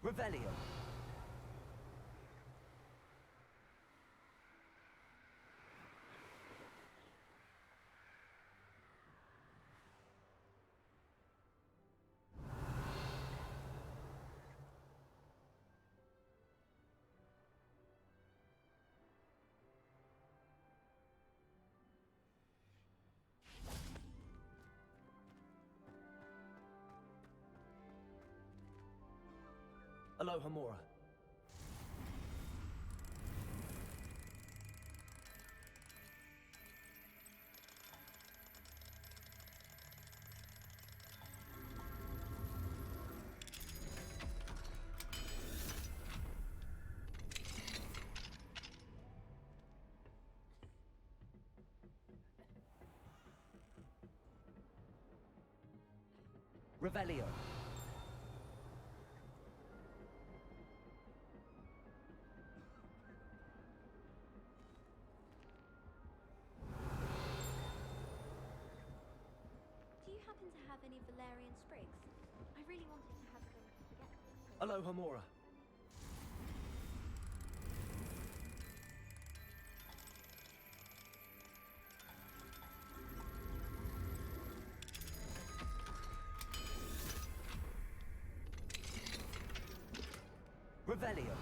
Revelio. Aloha Mora. Revelio. Do you happen to have any valerian sprigs? I really wanted to have some to forget. Alohomora. Revelio.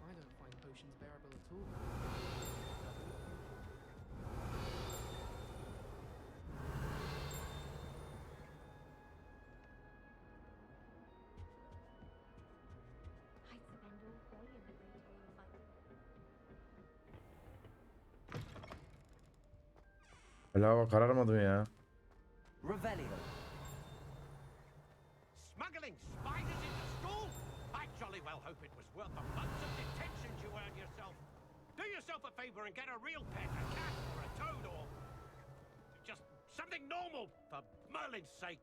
I don't find potions bearable at all. I'd spend all day in the reading room if I could. Hala kararmadım ya. Revelio. Smuggling spiders into school? I jolly well hope it was worth the months of detention you earned yourself. Do yourself a favor and get a real pet, a cat or a toad or just something normal, for Merlin's sake.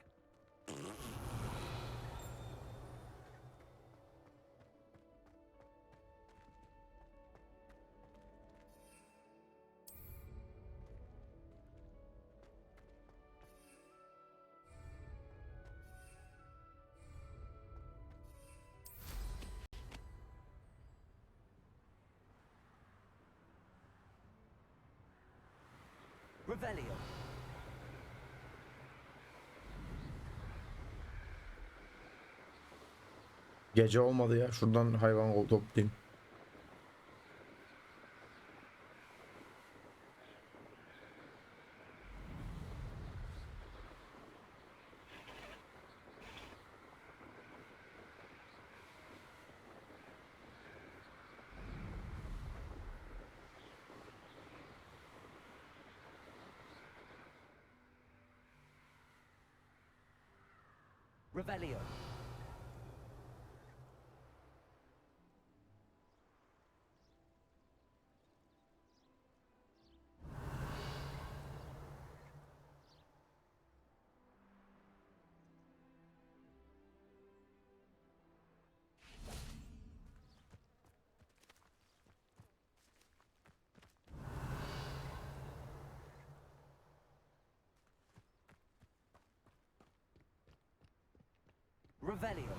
Revelio. Gece olmadı ya. Şuradan hayvan toplayayım. Revelio. Revelio.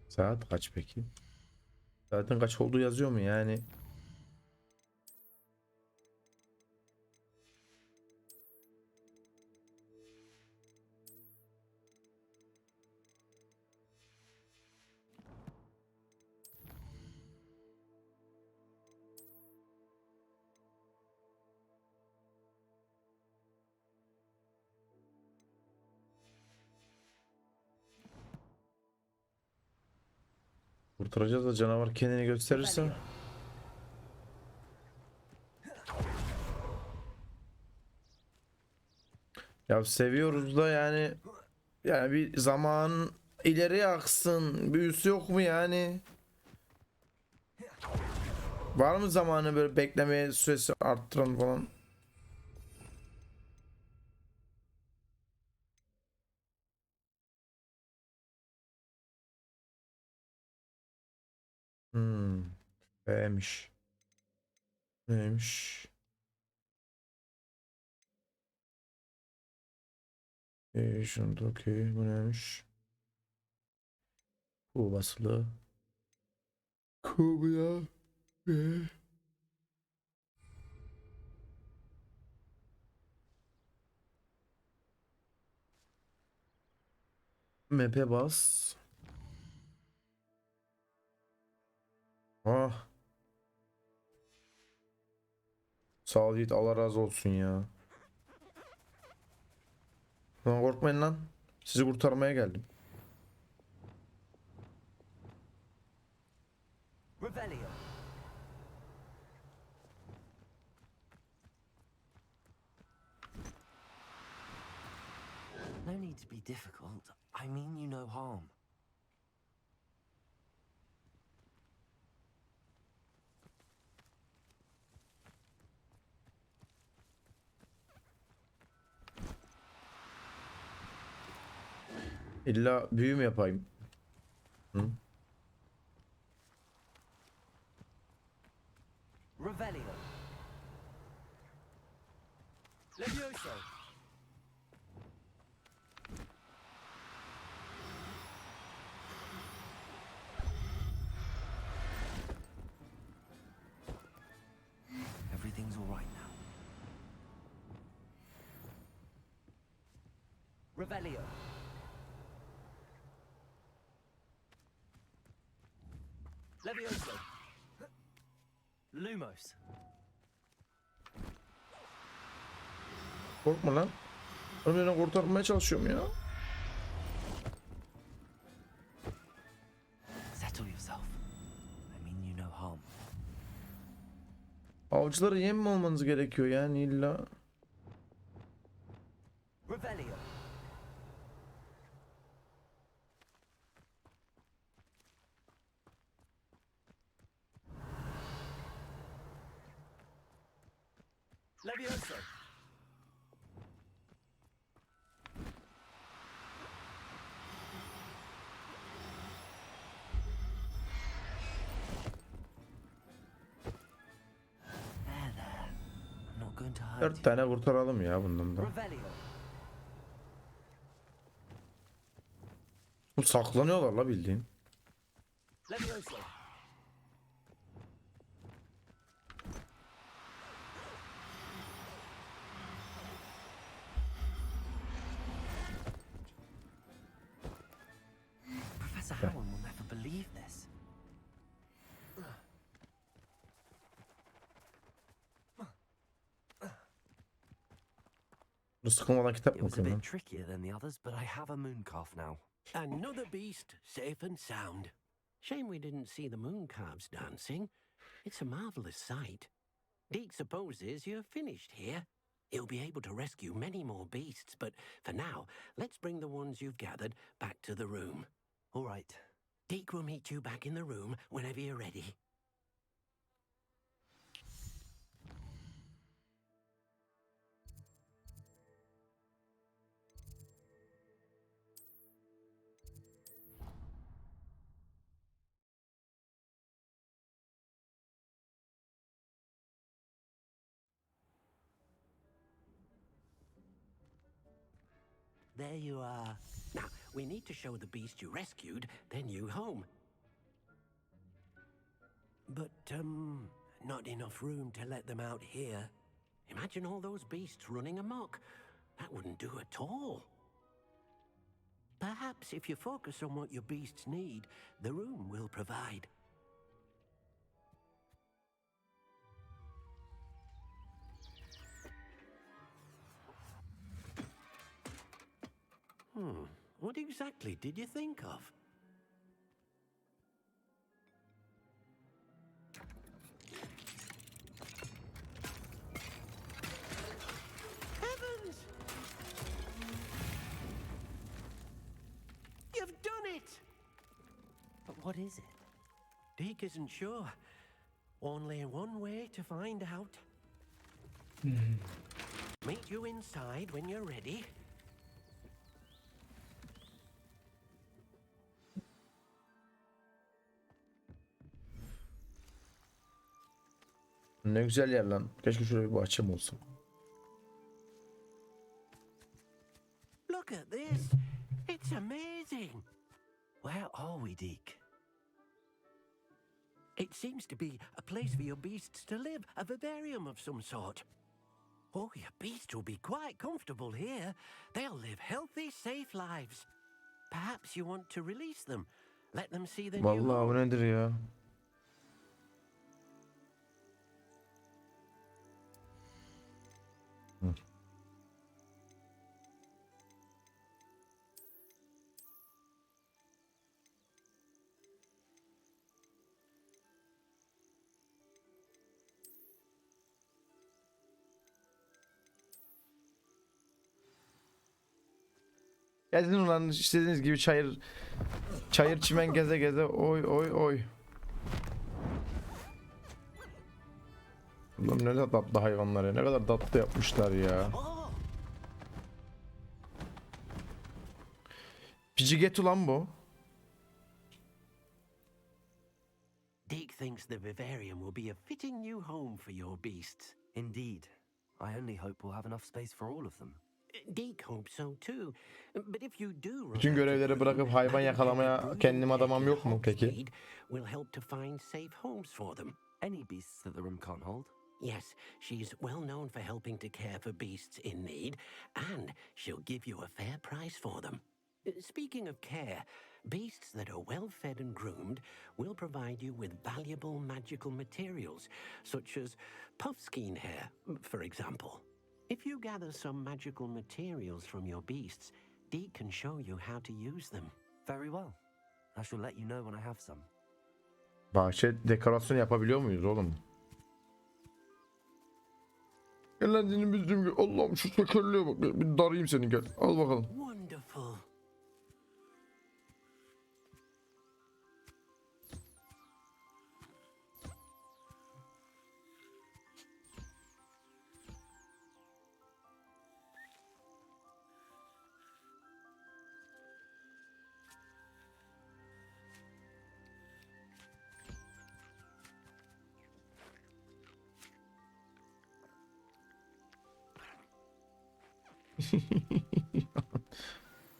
Saat kaç peki? Saatin kaç olduğu yazıyor mu yani? Kurtaracağız da canavar kendini gösterirse. Ya seviyoruz da yani bir zaman ileri aksın. Büyüsü yok mu yani? Var mı zamanı böyle beklemeye süresi arttıran falan? B'miş. Neymiş? Şunu da okey. Bu neymiş? Bu basılı. Kubla. B. Map'e bas. Ah. Sağ ol Yiğit, Allah razı olsun ya. Lan korkmayın lan. Sizi kurtarmaya geldim. Revelio. No need to be difficult, I mean you no harm. İlla büyü mü yapayım? Hı? Revelio. Levioso. Everything's all right now. Revelio. Levioso. Lumos. Korkma lan. Önüne kurtarmaya çalışıyorum ya. Settle yourself. I mean you no harm. Avcılara yem mi olmanız gerekiyor yani illa? Revelio. Levioso. There. I'm not going to hurt 4 tane kurtaralım ya bundan da. you. Revelio. Bu saklanıyorlar la bildiğin. Levioso. Professor Howell will never believe this. Bu sıkılmadan kitap It mı was a okuyorum bit trickier than the others, but I have a moon calf now. Another beast, safe and sound. Shame we didn't see the moon calves dancing. It's a marvelous sight. Deke supposes you're finished here. He'll be able to rescue many more beasts, but for now, let's bring the ones you've gathered back to the room. All right. Deke will meet you back in the room whenever you're ready. There you are. Now, we need to show the beast you rescued their new home. But, not enough room to let them out here. Imagine all those beasts running amok. That wouldn't do at all. Perhaps if you focus on what your beasts need, the room will provide. What exactly did you think of? Heavens! You've done it! But what is it? Deke isn't sure. Only one way to find out. Meet you inside when you're ready. Ne güzel yer lan. Keşke şöyle bir bahçem olsa. Look at this. It's amazing. Where are we, Deke? It seems to be a place for your beasts to live, a vivarium of some sort. Oh, your beasts will be quite comfortable here. They'll live healthy, safe lives. Perhaps you want to release them. Let them see the new Vallahi bu home. nedir ya? Gezin ulan istediğiniz gibi çayır çimen geze geze oy oy oy. Ulan ne kadar tatlı hayvanlar ya, ne kadar tatlı yapmışlar ya. Piciget ulan bu. Deke thinks the vivarium will be a fitting new home for your beasts. Indeed. I only hope we'll have enough space for all of them. Deke hopes so too. But if you do Bütün görevleri bırakıp hayvan yakalamaya kendim adamam yok mu peki? will help to find safe homes for them. Any beasts that the room can't hold? Yes, she's well known for helping to care for beasts in need, and she'll give you a fair price for them. Speaking of care, beasts that are well fed and groomed will provide you with valuable magical materials, such as puffskein hair, for example. If you gather some magical materials from your beasts, Deke can show you how to use them. Very well. I shall let you know when I have some. Bahçe dekorasyonu yapabiliyor muyuz oğlum? Gel lan senin bizim gibi. Allah'ım şu şekerliğe bak. Bir darayım seni, gel. Al bakalım. Wonderful.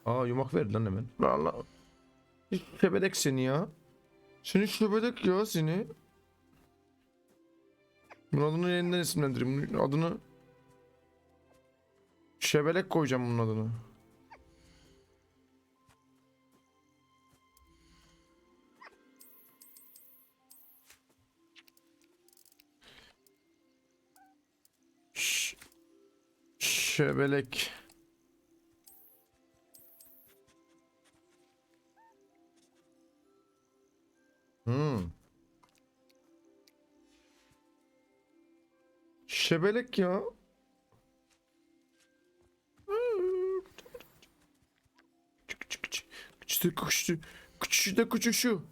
Aa, yumak ver lan hemen. Allah. Şebedek seni ya. Seni şebedek ya seni. Bunun adını yeniden isimlendireyim. Bunun adını Şebelek koyacağım bunun adını. Şebelek. Şebelek ya. Küçü de küçü şu.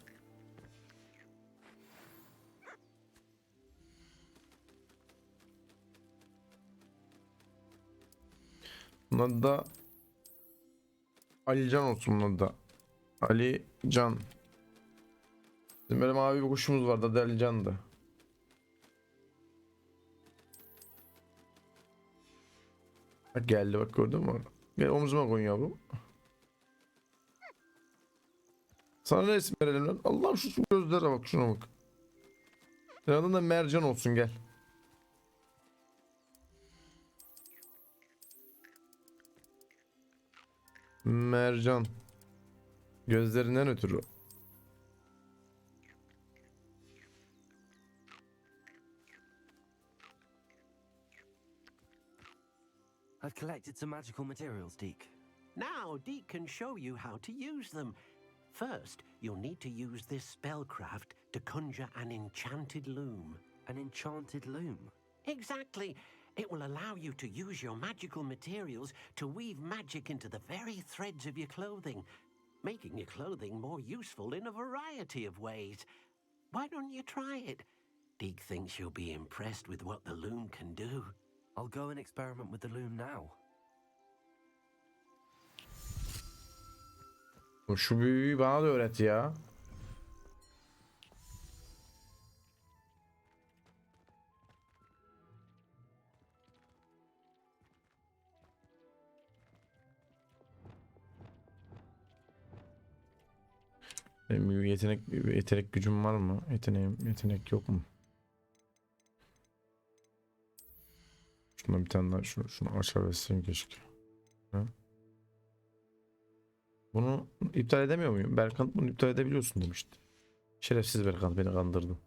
Bunun da Ali Can olsun, bunun da. Ali Can. Bizim böyle mavi bir kuşumuz vardı, adı Ali Can'dı. Bak geldi, bak gördün mü? Gel omzuma koy yavrum. Sana ne isim verelim lan? Allah'ım şu gözlere bak, şuna bak. Senin da Mercan olsun, gel. Mercan. Gözlerinden ötürü. I've collected some magical materials, Deke. Now Deke can show you how to use them. First, you'll need to use this spellcraft to conjure an enchanted loom. An enchanted loom? Exactly. It will allow you to use your magical materials to weave magic into the very threads of your clothing, making your clothing more useful in a variety of ways. Why don't you try it? Deke thinks you'll be impressed with what the loom can do. I'll go and experiment with the loom now. Şu büyüyü bana da öğret ya. Benim bir yetenek gücüm var mı? Yetenek yok mu? Şuna bir tane daha şunu açabilsem keşke. Ha? Bunu iptal edemiyor muyum? Berkant bunu iptal edebiliyorsun demişti. Şerefsiz Berkant beni kandırdı.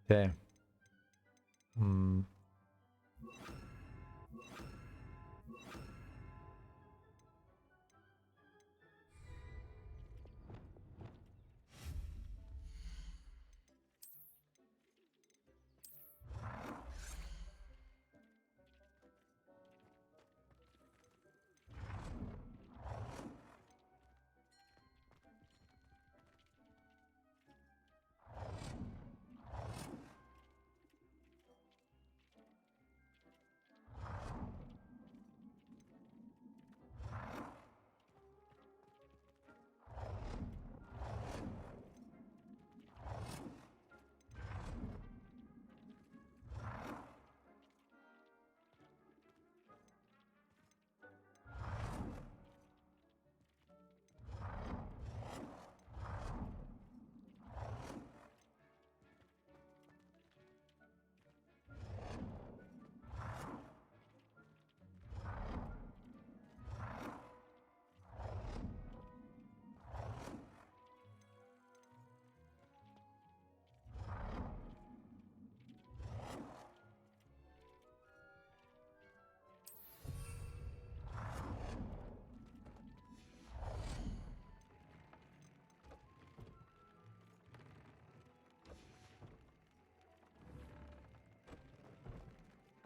T.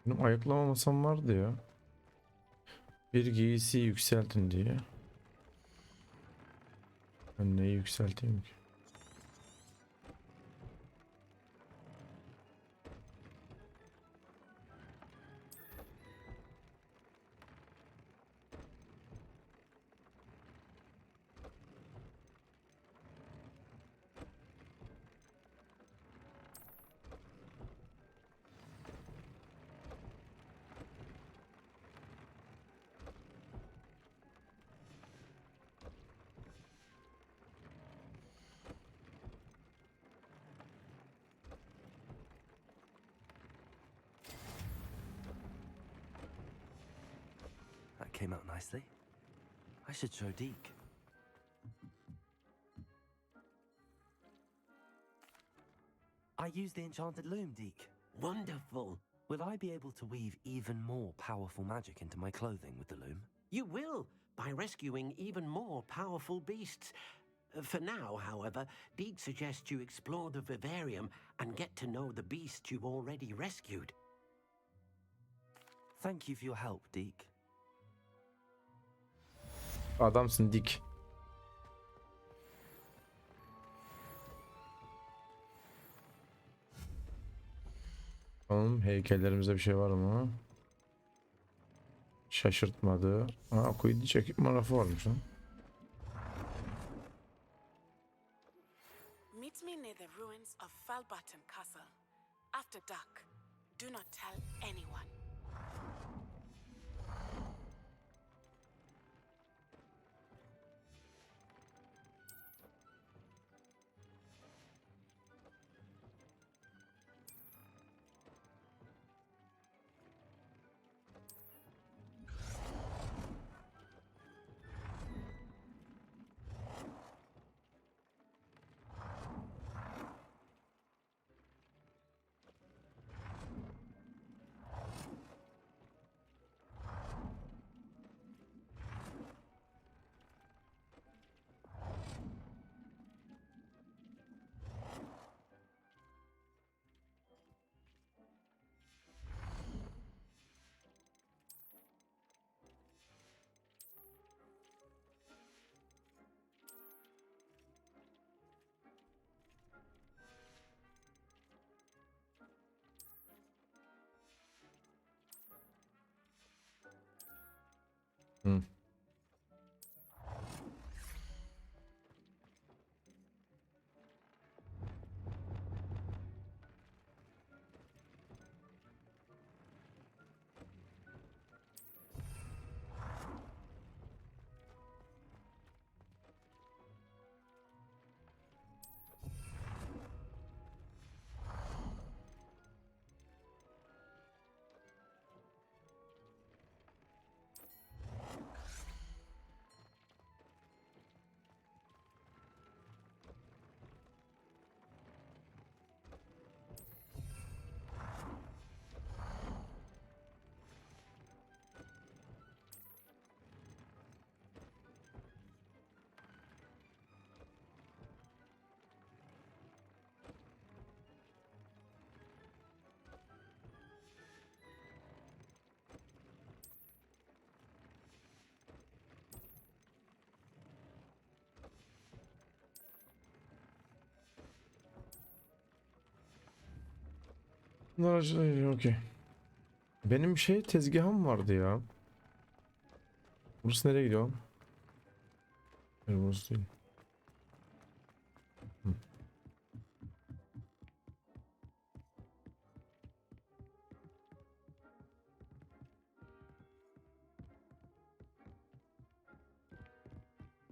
Benim ayıklama masam vardı ya. Bir giysi yükseltin diye. Ben neyi yükselteyim ki? That came out nicely. I should show Deke. I used the enchanted loom, Deke. Wonderful. Will I be able to weave even more powerful magic into my clothing with the loom? You will, by rescuing even more powerful beasts. For now, however, Deke suggests you explore the vivarium and get to know the beast you've already rescued. Thank you for your help, Deke. Adamsın dik. Bakalım heykellerimizde bir şey var mı? Şaşırtmadı. Aa, kuyudu çekip marafı varmış lan. Meet me near the ruins of Falbaton Castle. After dark, do not tell anyone. Hı. Bunlar okey. Benim şey tezgahım vardı ya. Burası nereye gidiyor? Burası değil. Hı.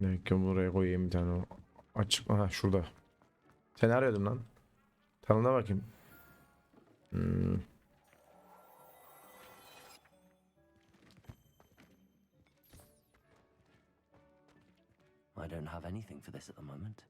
Ne ki buraya koyayım bir tane o. Açık. Aha şurada. Seni arıyordum lan. Tanına bakayım. Hmm. I don't have anything for this at the moment.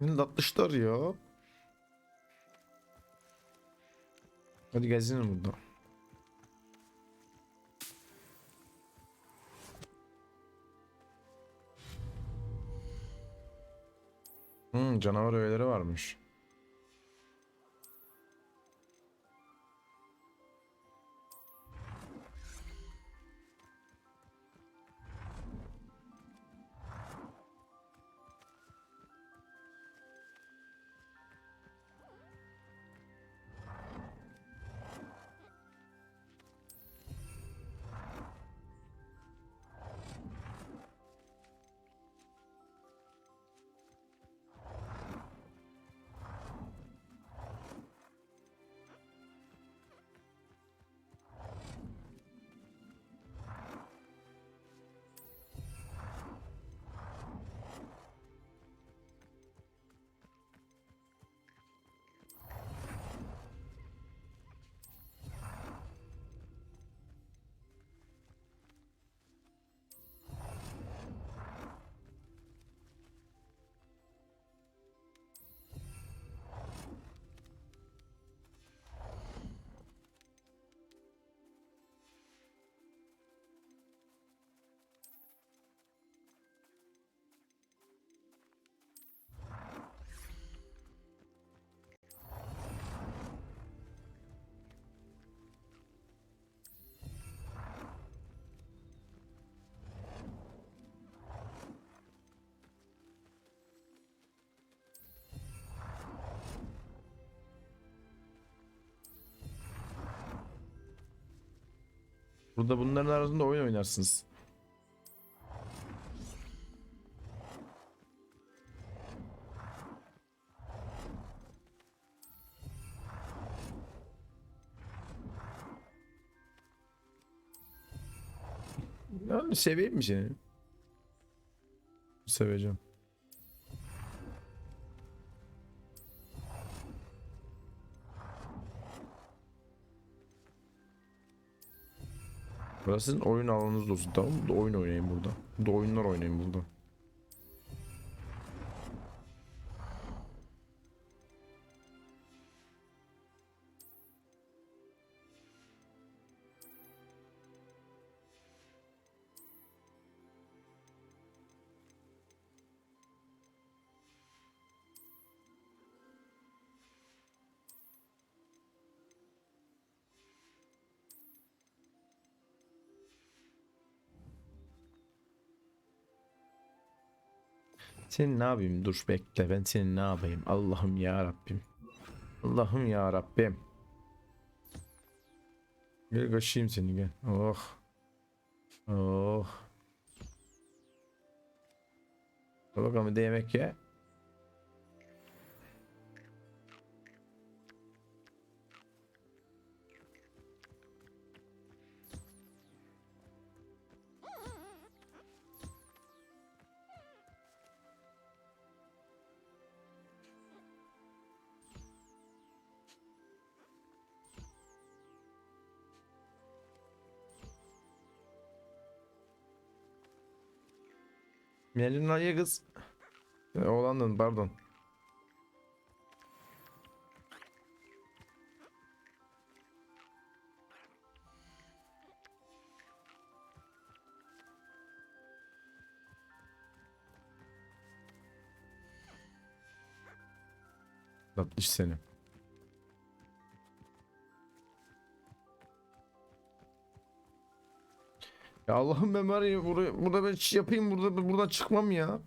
Ne tatlışlar ya. Hadi gezelim burada. Canavar öğeleri varmış. Burada bunların arasında oyun oynarsınız. Yani seveyim mi seni? Seveceğim. Burası sizin oyun alanınız olsun, tamam mı? Burada oyun oynayın burada. Burada oyunlar oynayın burada. Senin ne yapayım? Dur bekle, ben senin ne yapayım? Allah'ım ya Rabbim. Allah'ım ya Rabbim. Gel kaşıyım seni, gel. Oh. Oh. Dur bakalım, bir de yemek ye. Melina ye kız. Oğlandın, pardon. Tatlış seni. Ya Allah'ım, ben var ya burada ben yapayım, buradan çıkmam ya.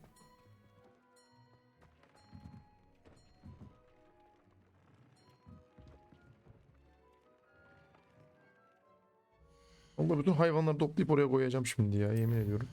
Allah, bütün hayvanları toplayıp oraya koyacağım şimdi ya, yemin ediyorum.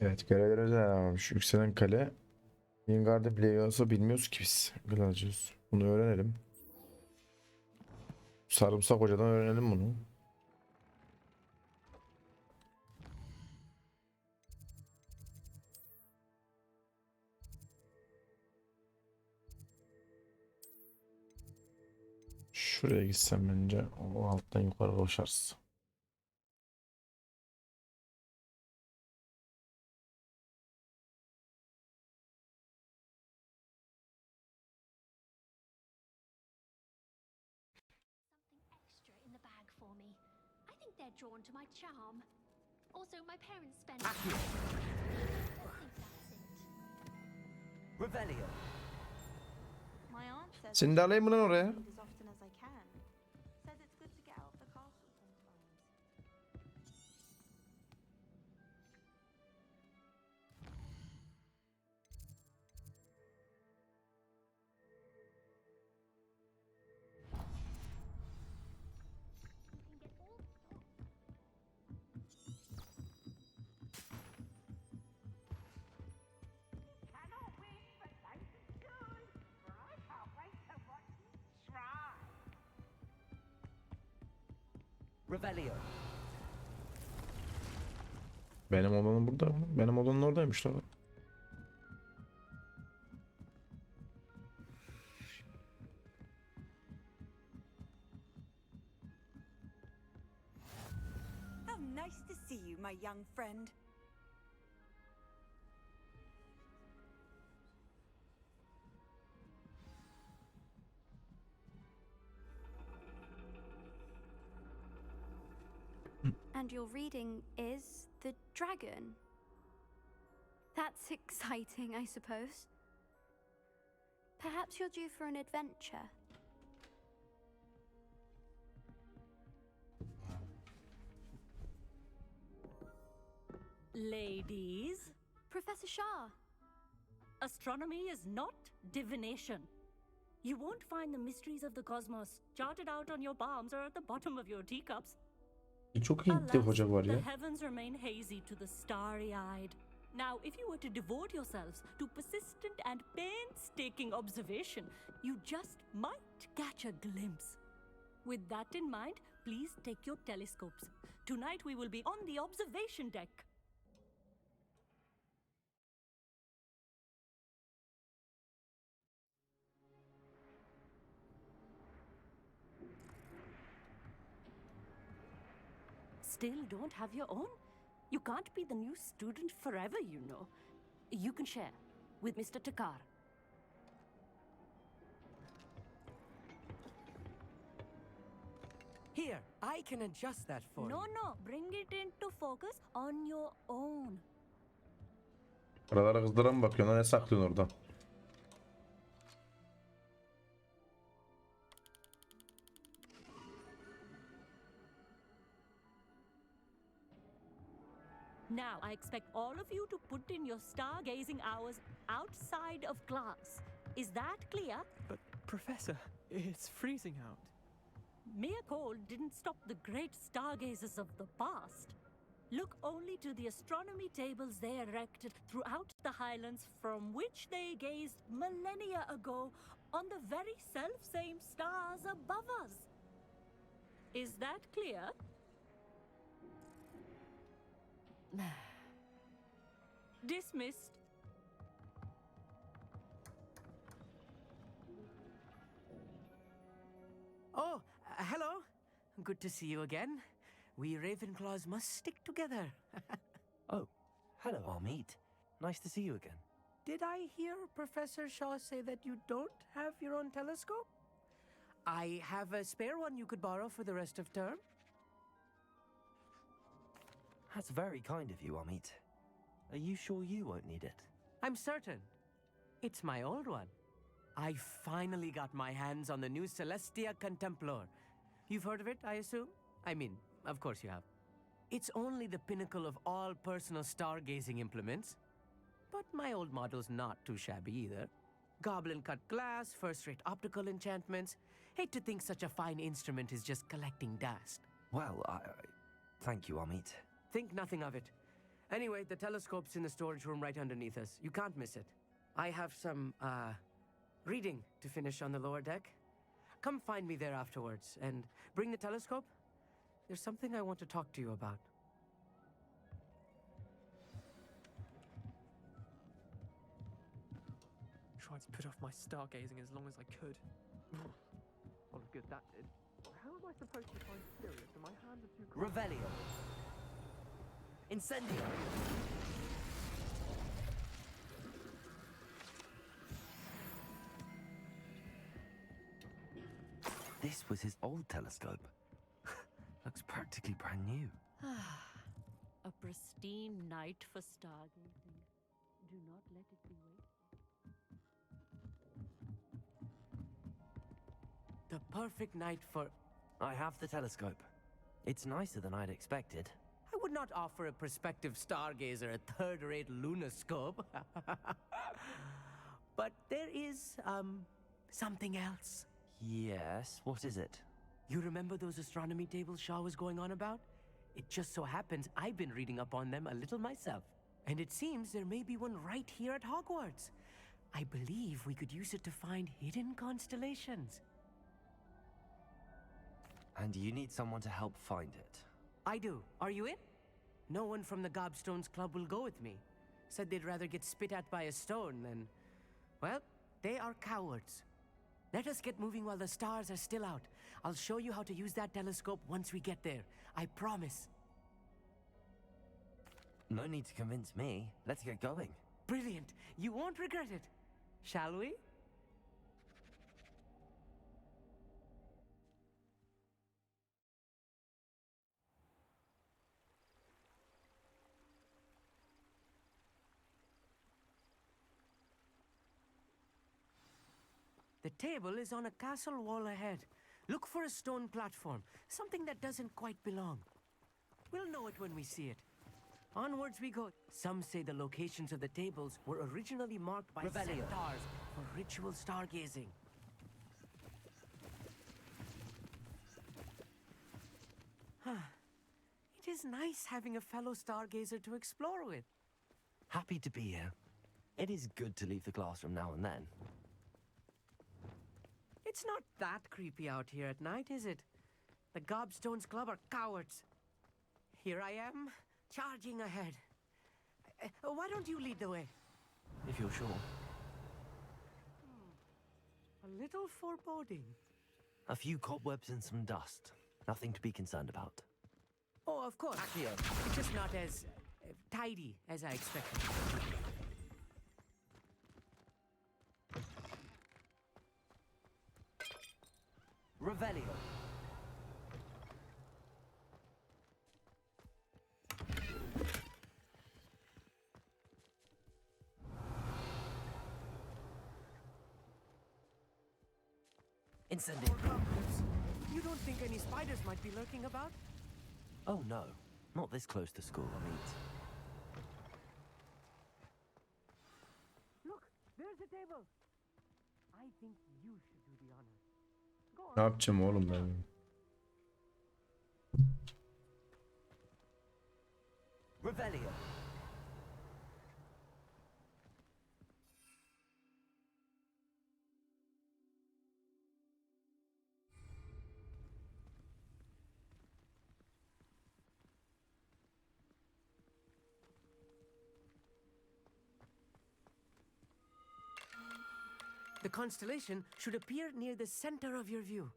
Evet, görevler özel almış. Yükselen kale. Yingard'ı bile yoksa bilmiyoruz ki biz. Gladius. Bunu öğrenelim. Sarımsak hocadan öğrenelim bunu. Şuraya gitsem bence o alttan yukarı koşarız. Extra in the bag for me. I think they're drawn to my charm. Also, my parents spend. I think that's it. Revelio. My aunt says Seni de alayım mı lan oraya? as often as I can. Says it's good to get out of the castle sometimes. You can get all Cannot wait for life at school, for I can't wait to watch you try. Revelio. Benim odanım burada. Benim odanın oradaymış lan. How nice to see you, my young friend. And your reading is The Dragon. That's exciting, I suppose. Perhaps you're due for an adventure. Ladies, Professor Shah. astronomy is not divination. You won't find the mysteries of the cosmos charted out on your palms or at the bottom of your teacups. Çok Hintli hoca var The ya. heavens remain hazy to the starry-eyed. Now, if you were to devote yourselves to persistent and painstaking observation, you just might catch a glimpse. With that in mind, please take your telescopes. Tonight we will be on the observation deck. Still don't have your own? You can't be the new student forever, you know. You can share with Mr. Takar. Here, I can adjust that for you. No, bring it into focus on your own. Aralara kızlara mı bakıyorsun? Ne saklıyorsun orada? Now, I expect all of you to put in your stargazing hours outside of class. Is that clear? But, Professor, it's freezing out. Mere cold didn't stop the great stargazers of the past. Look only to the astronomy tables they erected throughout the highlands from which they gazed millennia ago on the very self-same stars above us. Is that clear? Dismissed. Oh, hello. Good to see you again. We Ravenclaws must stick together. Oh, hello, Amit. Nice to see you again. Did I hear Professor Shaw say that you don't have your own telescope? I have a spare one you could borrow for the rest of term. That's very kind of you, Amit. Are you sure you won't need it? I'm certain. It's my old one. I finally got my hands on the new Celestia Contemplor. You've heard of it, I assume? I mean, of course you have. It's only the pinnacle of all personal stargazing implements. But my old model's not too shabby either. Goblin-cut glass, first-rate optical enchantments. Hate to think such a fine instrument is just collecting dust. Well, thank you, Amit. Think nothing of it. Anyway, the telescope's in the storage room right underneath us. You can't miss it. I have some, reading to finish on the lower deck. Come find me there afterwards, and bring the telescope. There's something I want to talk to you about. Tried to put off my stargazing as long as I could. What a good that did. How am I supposed to find Sirius when my hands are too cold? Revelio. Incendio. This was his old telescope. Looks practically brand new. A pristine night for stargazing. Do not let it be wasted. The perfect night for... I have the telescope. It's nicer than I'd expected. I would not offer a prospective stargazer a third-rate lunoscope. But there is, something else. Yes, what is it? You remember those astronomy tables Shaw was going on about? It just so happens I've been reading up on them a little myself. And it seems there may be one right here at Hogwarts. I believe we could use it to find hidden constellations. And you need someone to help find it. I do. Are you in? No one from the Gobstones Club will go with me. Said they'd rather get spit at by a stone than... Well, they are cowards. Let us get moving while the stars are still out. I'll show you how to use that telescope once we get there. I promise. No need to convince me. Let's get going. Brilliant. You won't regret it. Shall we? The table is on a castle wall ahead. Look for a stone platform, something that doesn't quite belong. We'll know it when we see it. Onwards we go. Some say the locations of the tables were originally marked by centaurs for ritual stargazing. It is nice having a fellow stargazer to explore with. Happy to be here. It is good to leave the classroom now and then. It's not that creepy out here at night, is it? The Gobstones Club are cowards. Here I am, charging ahead. Why don't you lead the way? If you're sure. A little foreboding. A few cobwebs and some dust. Nothing to be concerned about. Oh, of course. Accio. It's just not as tidy as I expected. Revelio. Incendio. You don't think any spiders might be lurking about? Oh no, not this close to school, I mean. Look, there's the table. I think you should do the honors. Go on. Ne yapacağım oğlum ben? Revelio. The constellation should appear near the center of your view.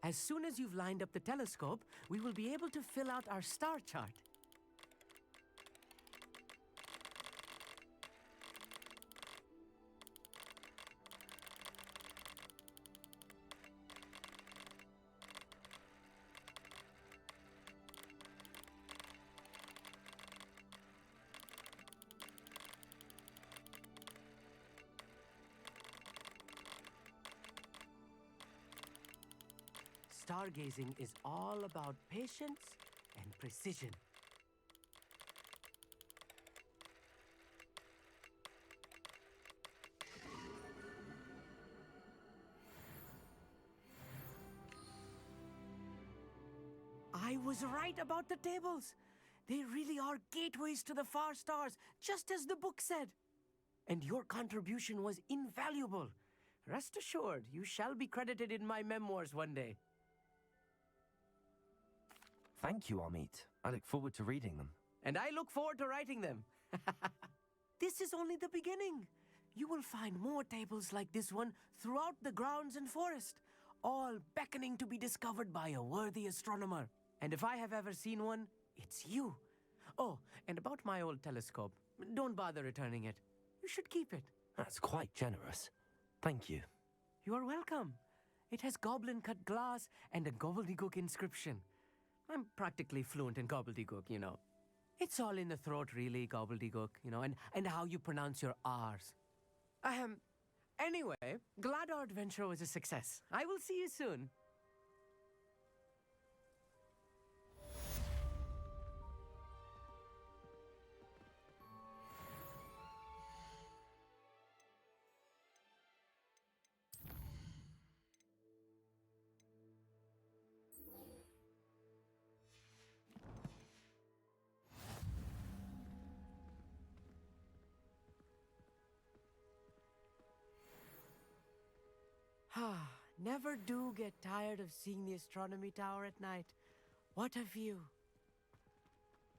As soon as you've lined up the telescope, we will be able to fill out our star chart. Stargazing is all about patience and precision. I was right about the tables. They really are gateways to the far stars, just as the book said. And your contribution was invaluable. Rest assured, you shall be credited in my memoirs one day. Thank you, Amit. I look forward to reading them. And I look forward to writing them. This is only the beginning. You will find more tables like this one throughout the grounds and forest, all beckoning to be discovered by a worthy astronomer. And if I have ever seen one, it's you. Oh, and about my old telescope, don't bother returning it. You should keep it. That's quite generous. Thank you. You are welcome. It has goblin-cut glass and a gobbledygook inscription. I'm practically fluent in gobbledygook, you know. It's all in the throat, really, gobbledygook, you know, and how you pronounce your R's. Anyway, glad our adventure was a success. I will see you soon. Never do get tired of seeing the astronomy tower at night. What a view.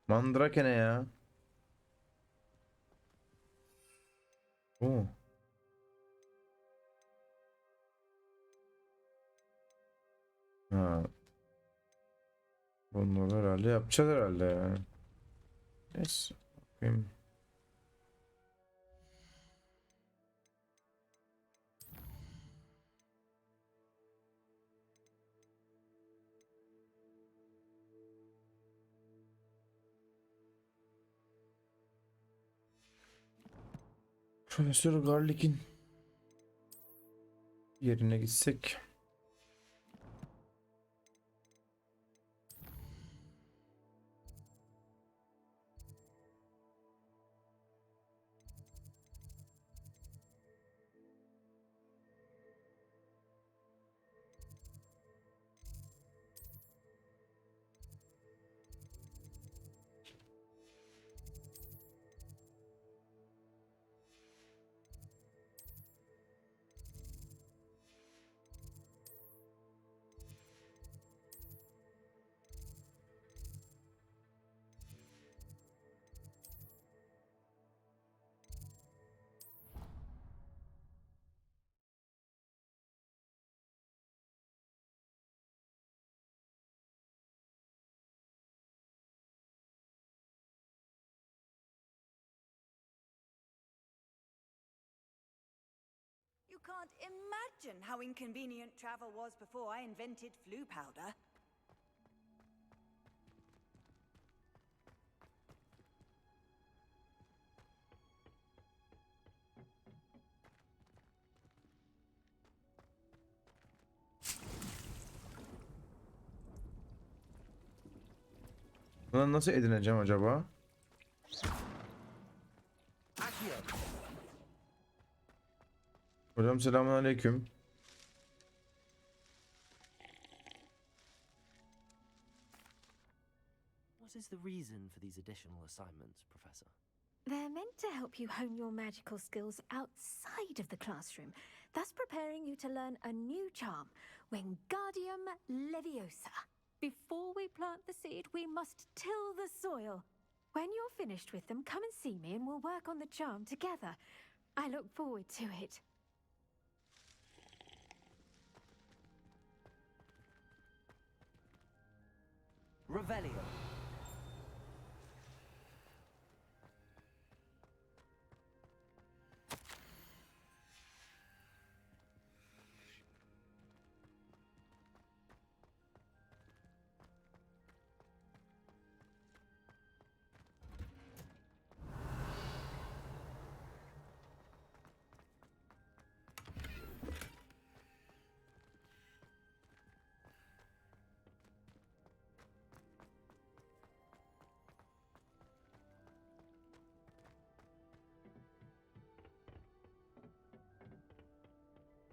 Mandrake ne ya? Oo. Ha. Bunları herhalde yapacağız herhalde ya. Neyse. Bakayım. Profesör Garlick'in yerine gitsek. You can't imagine how inconvenient travel was before I invented flu powder. Bunu nasıl edineceğim acaba? Hocam selamünaleyküm. What is the reason for these additional assignments, Professor? They're meant to help you hone your magical skills outside of the classroom, thus preparing you to learn a new charm, Wingardium Leviosa. Before we plant the seed, we must till the soil. When you're finished with them, come and see me and we'll work on the charm together. I look forward to it. Revelio.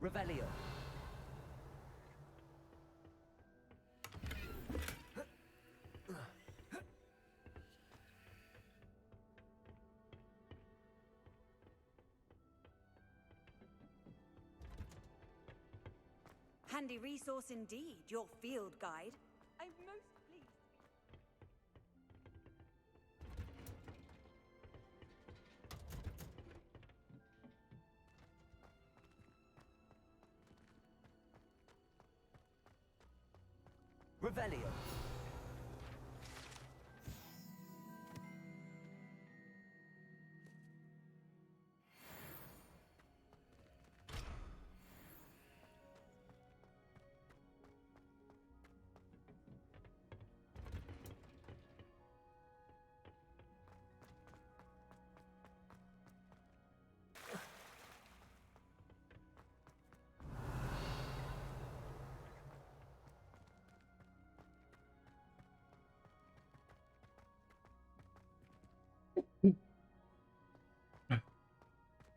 Revelio. Handy resource indeed, your field guide. I'm most pleased. Revelio.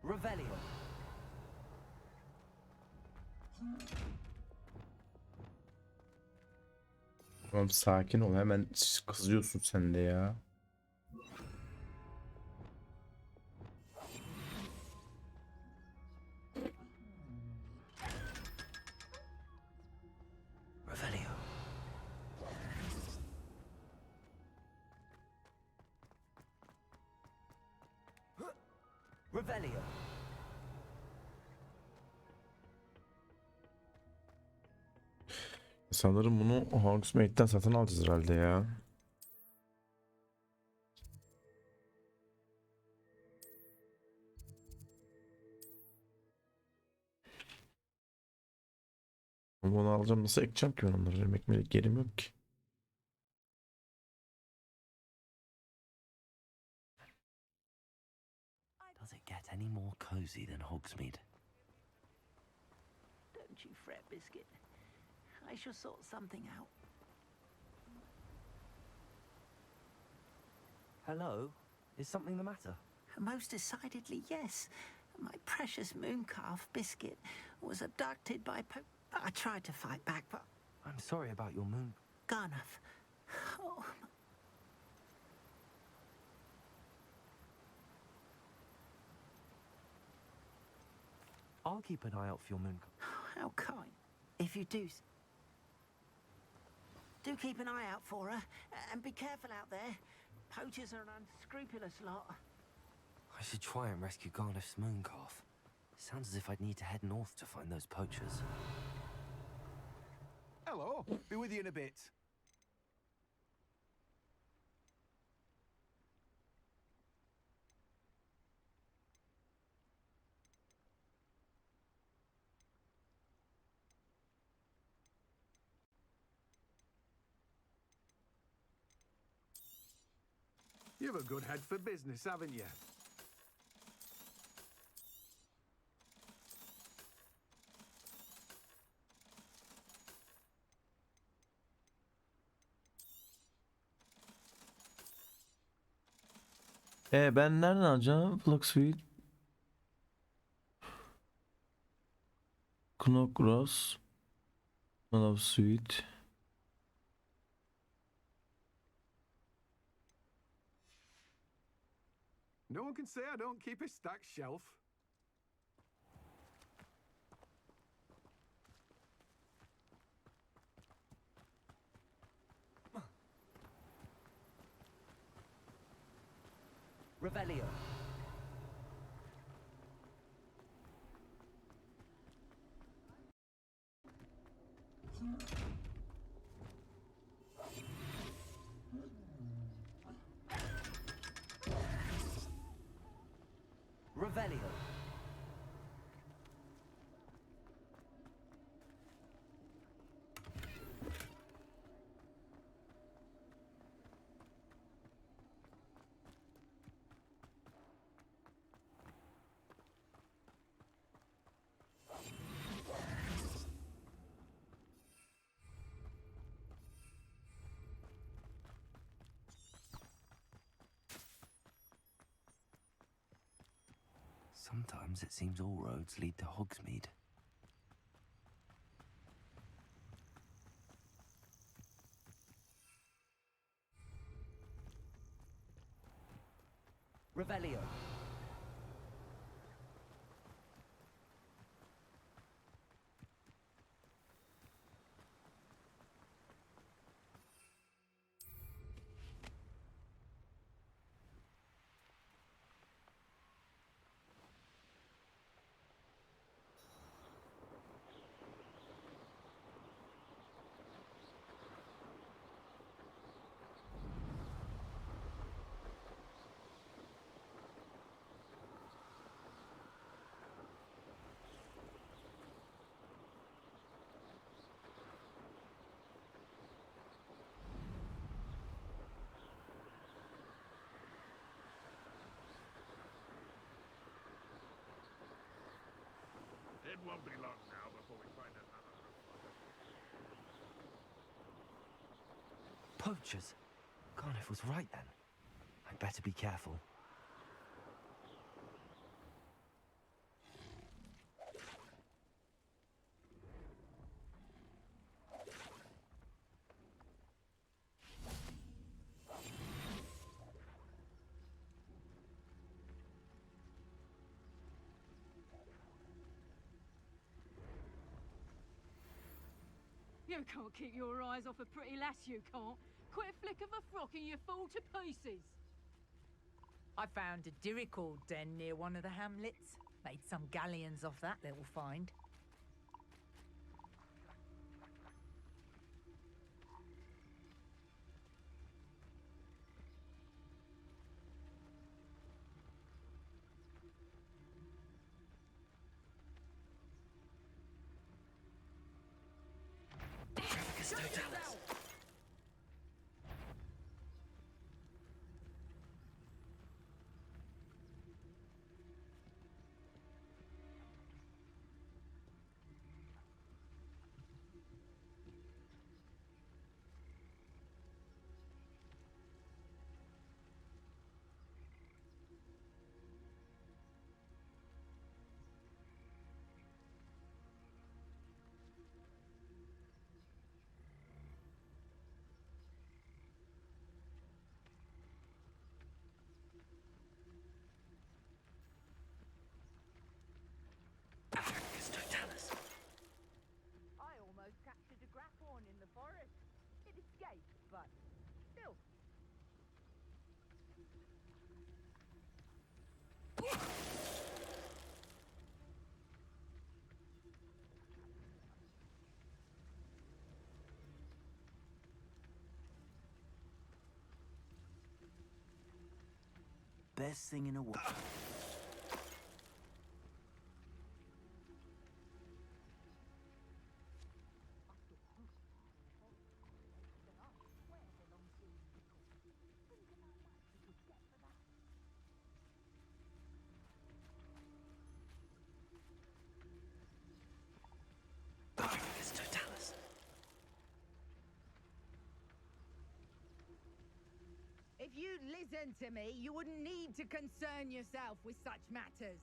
Revelio. Oğlum sakin ol, hemen kızıyorsun sen de ya. Revelio. Revelio. Sanırım bunu Hogsmeade'den satın alacağız herhalde ya. Ama onu alacağım, nasıl ekeceğim ki ben onları? Ekmelik yerim yok ki. Does it get any more cozy than Hogsmeade? Don't you fret, Biscuit. I shall sort something out. Hello? Is something the matter? Most decidedly, yes. My precious moon calf, Biscuit, was abducted by I tried to fight back, but I'm sorry about your moon. Garnuff. Oh, I'll keep an eye out for your moon. how kind. If you do keep an eye out for her, and be careful out there. Poachers are an unscrupulous lot. I should try and rescue Garniff's moon calf. Sounds as if I'd need to head north to find those poachers. Hello, be with you in a bit. You've a good head for business, haven't you? Ben nereden alacağım? Plug Suite. Knokros. Plug Suite. No one can say I don't keep a stacked shelf. Revelio. Revelio. Sometimes it seems all roads lead to Hogsmeade. Revelio. It won't be long now before we find another. Poachers? Garniff was right then. I'd better be careful. You can't keep your eyes off a pretty lass, you can't. Quit a flick of a frock and you fall to pieces. I found a dirichord den near one of the hamlets. Made some galleons off that little find. I almost captured a grapphorn in the forest. It escaped, but still. Best thing in the world. If you'd listen to me, you wouldn't need to concern yourself with such matters.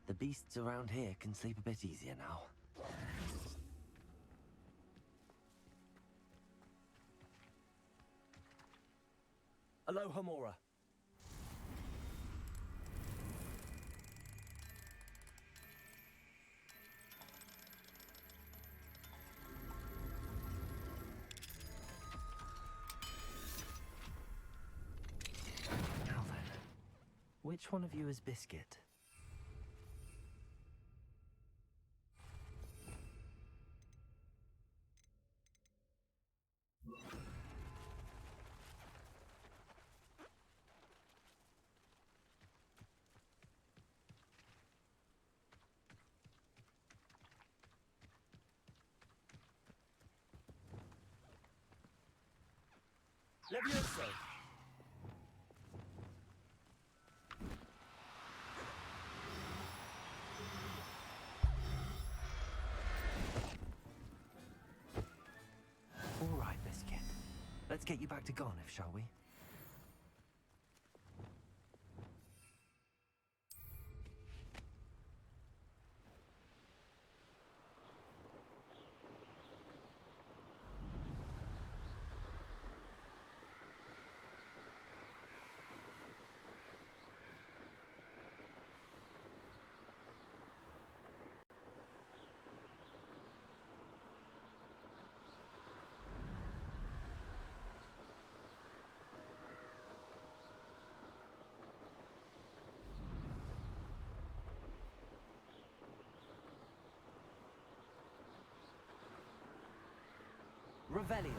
The beasts around here can sleep a bit easier now. Aloha Mora. Now then, which one of you is Biscuit? Levioso. All right, Biscuit. Let's get you back to Garniff, shall we? Revelio.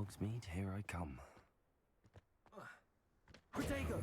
Hogsmeade, here I come. Protego!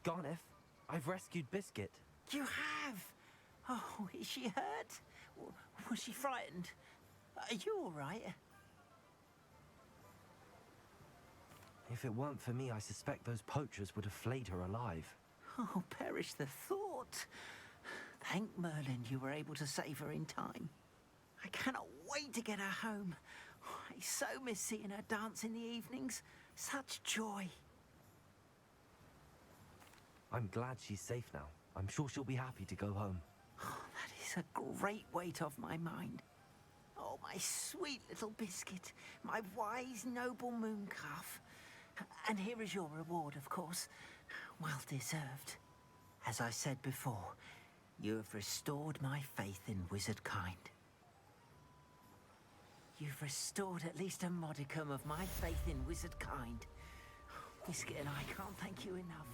Garneth, I've rescued Biscuit. You have? Oh, is she hurt? Was she frightened? Are you all right? If it weren't for me, I suspect those poachers would have flayed her alive. Oh, perish the thought. Thank Merlin you were able to save her in time. I cannot wait to get her home. I so miss seeing her dance in the evenings. Such joy. I'm glad she's safe now. I'm sure she'll be happy to go home. Oh, that is a great weight off my mind. Oh, my sweet little Biscuit, my wise, noble moon calf. And here is your reward, of course. Well deserved. As I said before, you have restored my faith in wizard kind. You've restored at least a modicum of my faith in wizard kind. Biscuit and I can't thank you enough.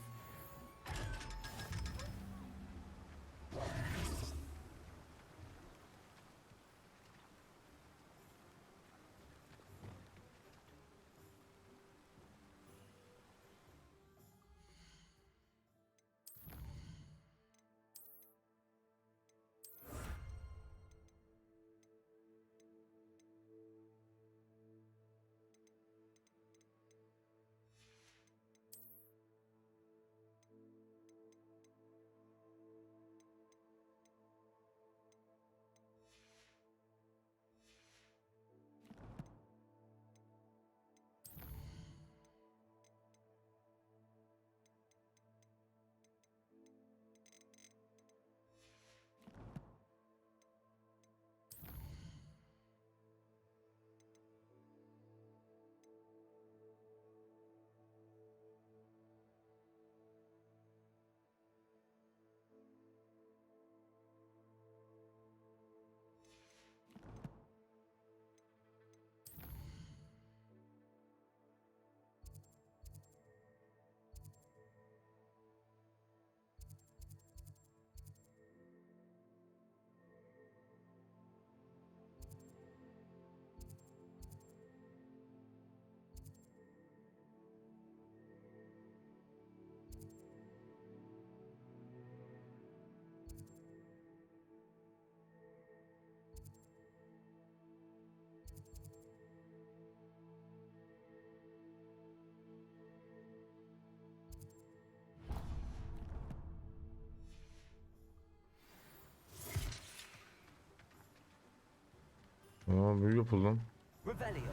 Aa, büyü yapıldı lan. Revelio.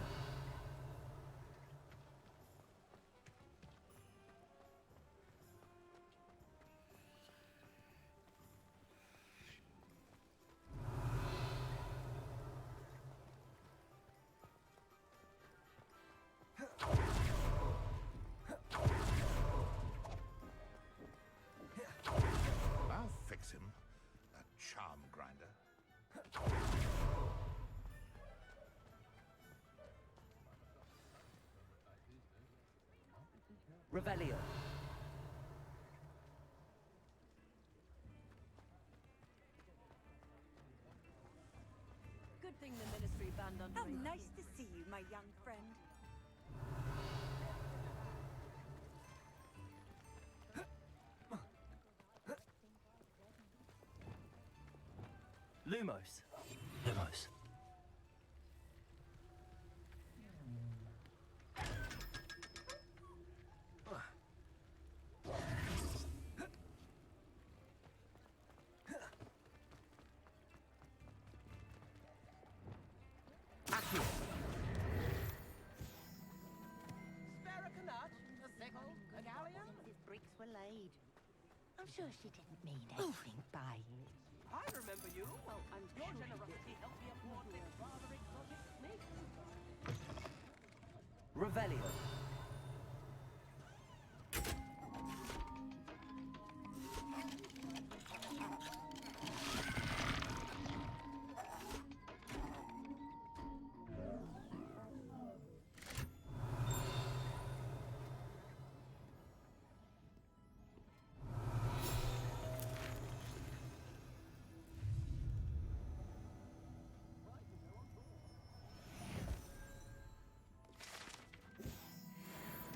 I'll fix him, that charm grinder. Revelio. Good thing the ministry band under. How nice to see you, my young friend. Lumos. Lumos. Bricks were laid. I'm sure she didn't mean anything by it. I remember you. Well, I'm Your sure generosity helped me afford this rather exotic snake. Revelio.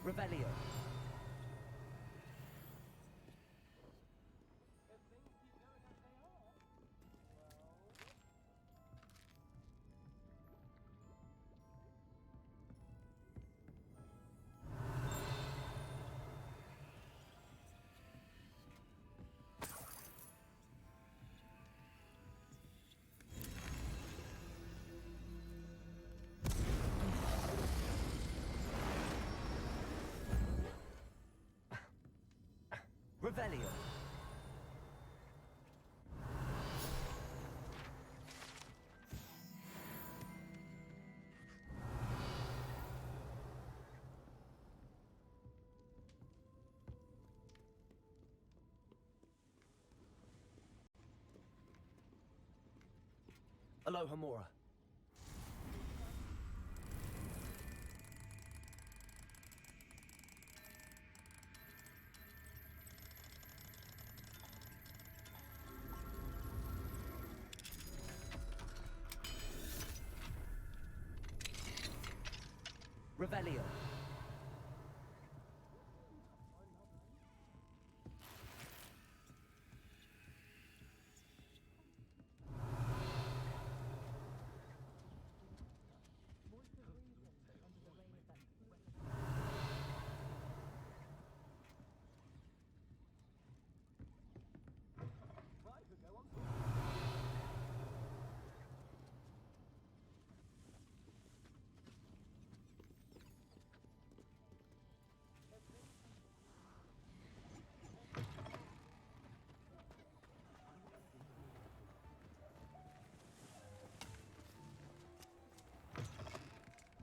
Revelio. Revelio. Aloha Mora. Revelio.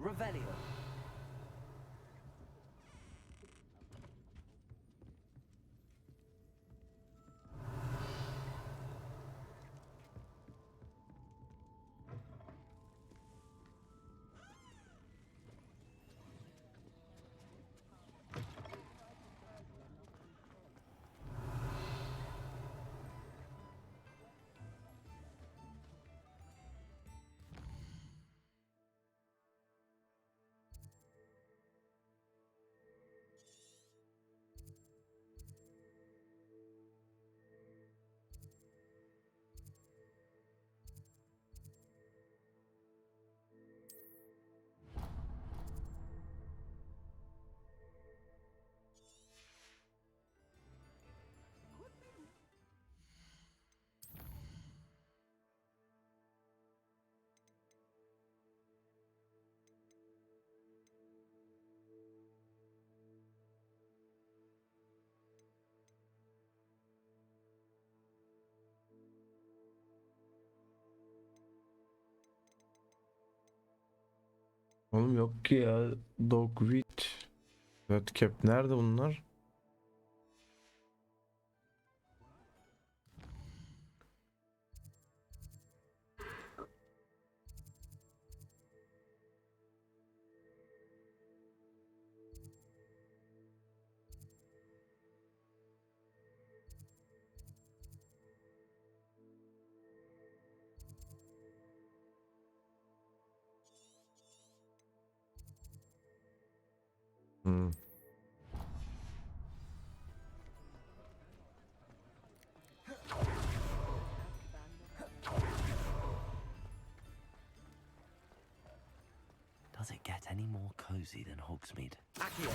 Revelio. Oğlum yok ki ya. Dogwit. Redcap nerede bunlar? Hmm. Does it get any more cozy than Hogsmeade? Accio.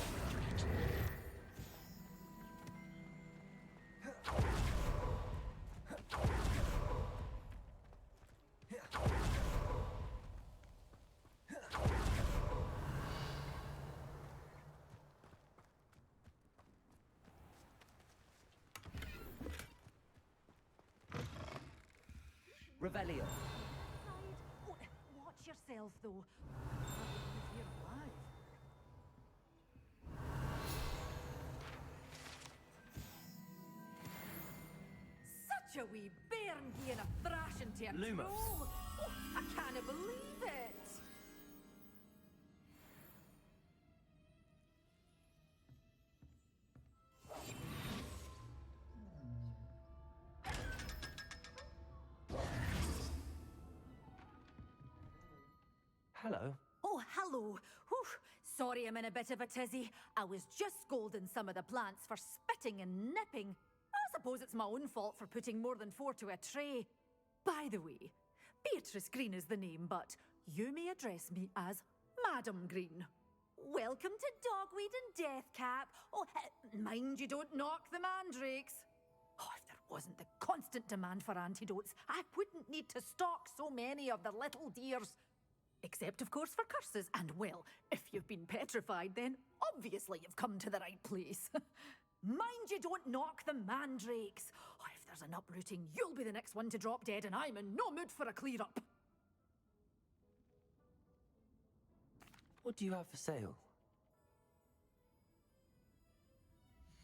Revelio. Watch yourself, though. You're here alive. such a wee bairn being a thrashing to a Lumos. troll. Oh, I can't believe it. Hello. Oh, hello. Whew. Sorry I'm in a bit of a tizzy. I was just scolding some of the plants for spitting and nipping. I suppose it's my own fault for putting more than 4 to a tray. By the way, Beatrice Green is the name, but you may address me as Madam Green. Welcome to Dogweed and Deathcap. Oh, mind you don't knock the mandrakes. Oh, if there wasn't the constant demand for antidotes, I wouldn't need to stock so many of the little dears. Except, of course, for curses. And, well, if you've been petrified, then obviously you've come to the right place. Mind you don't knock the mandrakes. Oh, if there's an uprooting, you'll be the next one to drop dead, and I'm in no mood for a clear-up. What do you have for sale?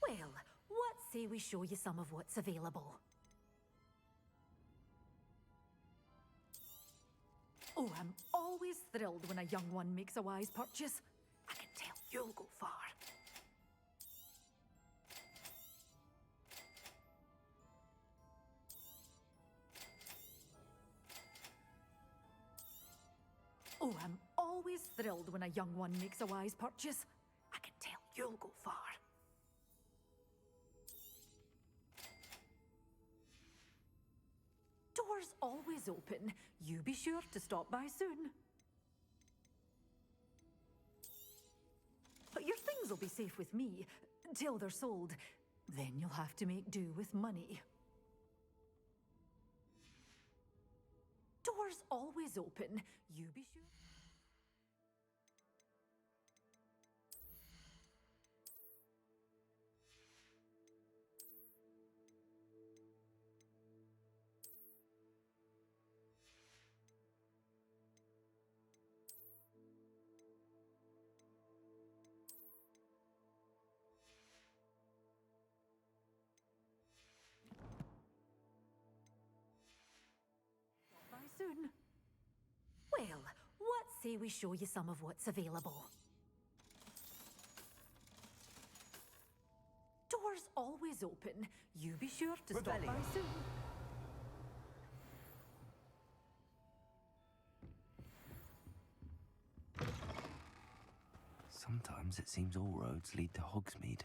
Well, what say we show you some of what's available? Oh, I'm always thrilled when a young one makes a wise purchase. I can tell you'll go far. Oh, I'm always thrilled when a young one makes a wise purchase. I can tell you'll go far. Doors always open. You be sure to stop by soon. But your things will be safe with me, till they're sold. Then you'll have to make do with money. Doors always open. You be sure... By soon. Well, what say we show you some of what's available? Doors always open. You be sure to stop by soon. Sometimes it seems all roads lead to Hogsmeade.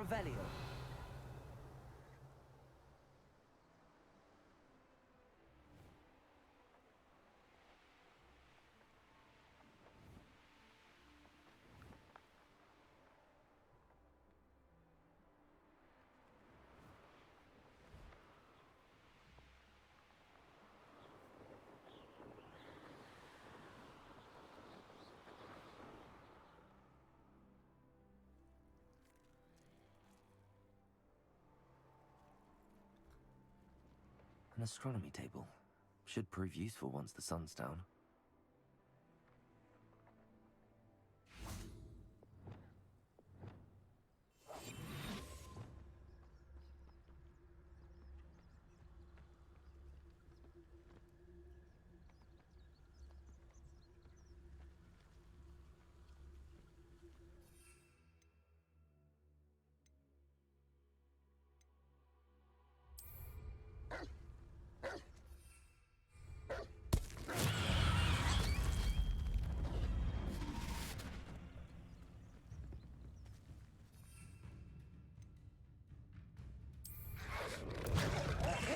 Revelio. An astronomy table. Should prove useful once the sun's down.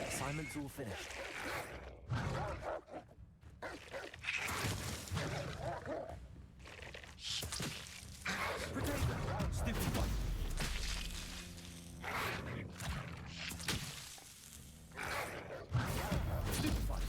Assignment's all finished. Stupid one. Stupid one.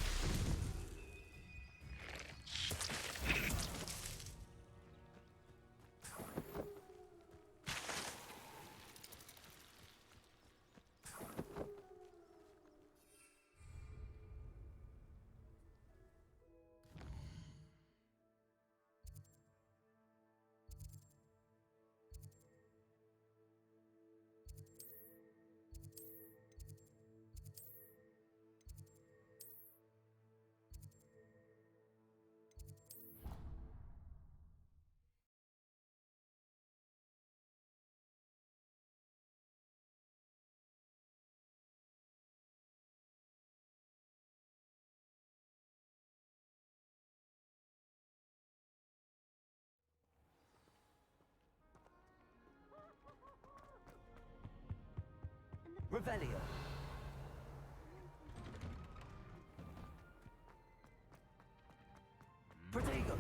Revelio. Protego.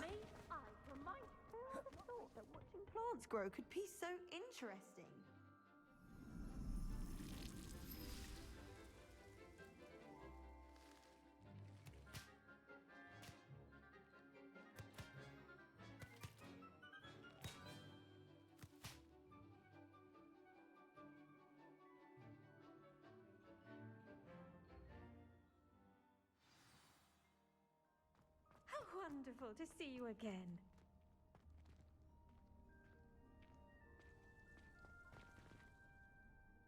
May I remind you, I thought that watching plants grow could be so interesting. How wonderful to see you again.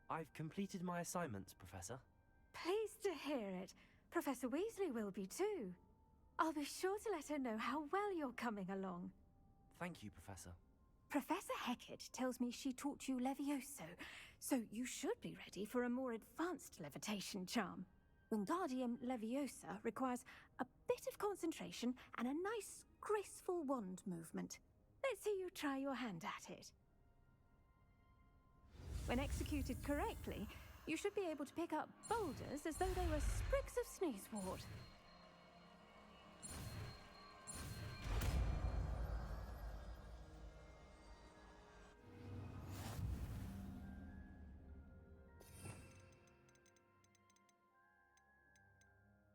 I've completed my assignments, Professor. Pleased to hear it. Professor Weasley will be too. I'll be sure to let her know how well you're coming along. Thank you, Professor. Professor Hecat tells me she taught you Levioso, so you should be ready for a more advanced levitation charm. Wingardium Leviosa requires a bit of concentration and a nice, graceful wand movement. Let's see you try your hand at it. When executed correctly, you should be able to pick up boulders as though they were sprigs of sneezewort.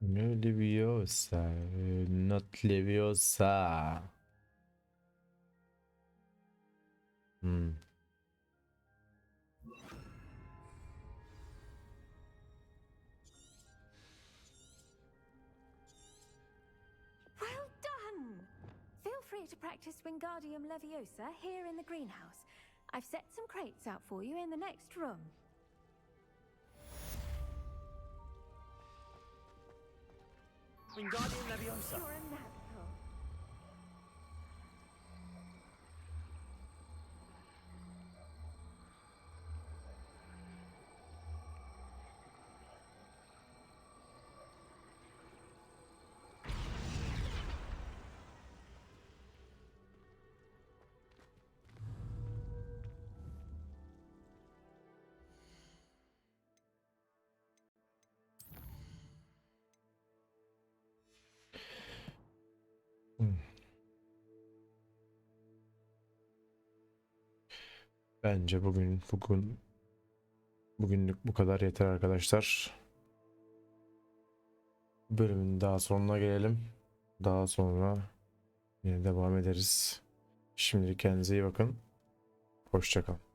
Leviosa, not Leviosa. Well done! Feel free to practice Wingardium Leviosa here in the greenhouse. I've set some crates out for you in the next room. Wingardium Leviosa. You're a magical. Bence bugünlük bu kadar yeter arkadaşlar. Bölümün daha sonuna gelelim. Daha sonra yine devam ederiz. Şimdilik kendinize iyi bakın. Hoşça kalın.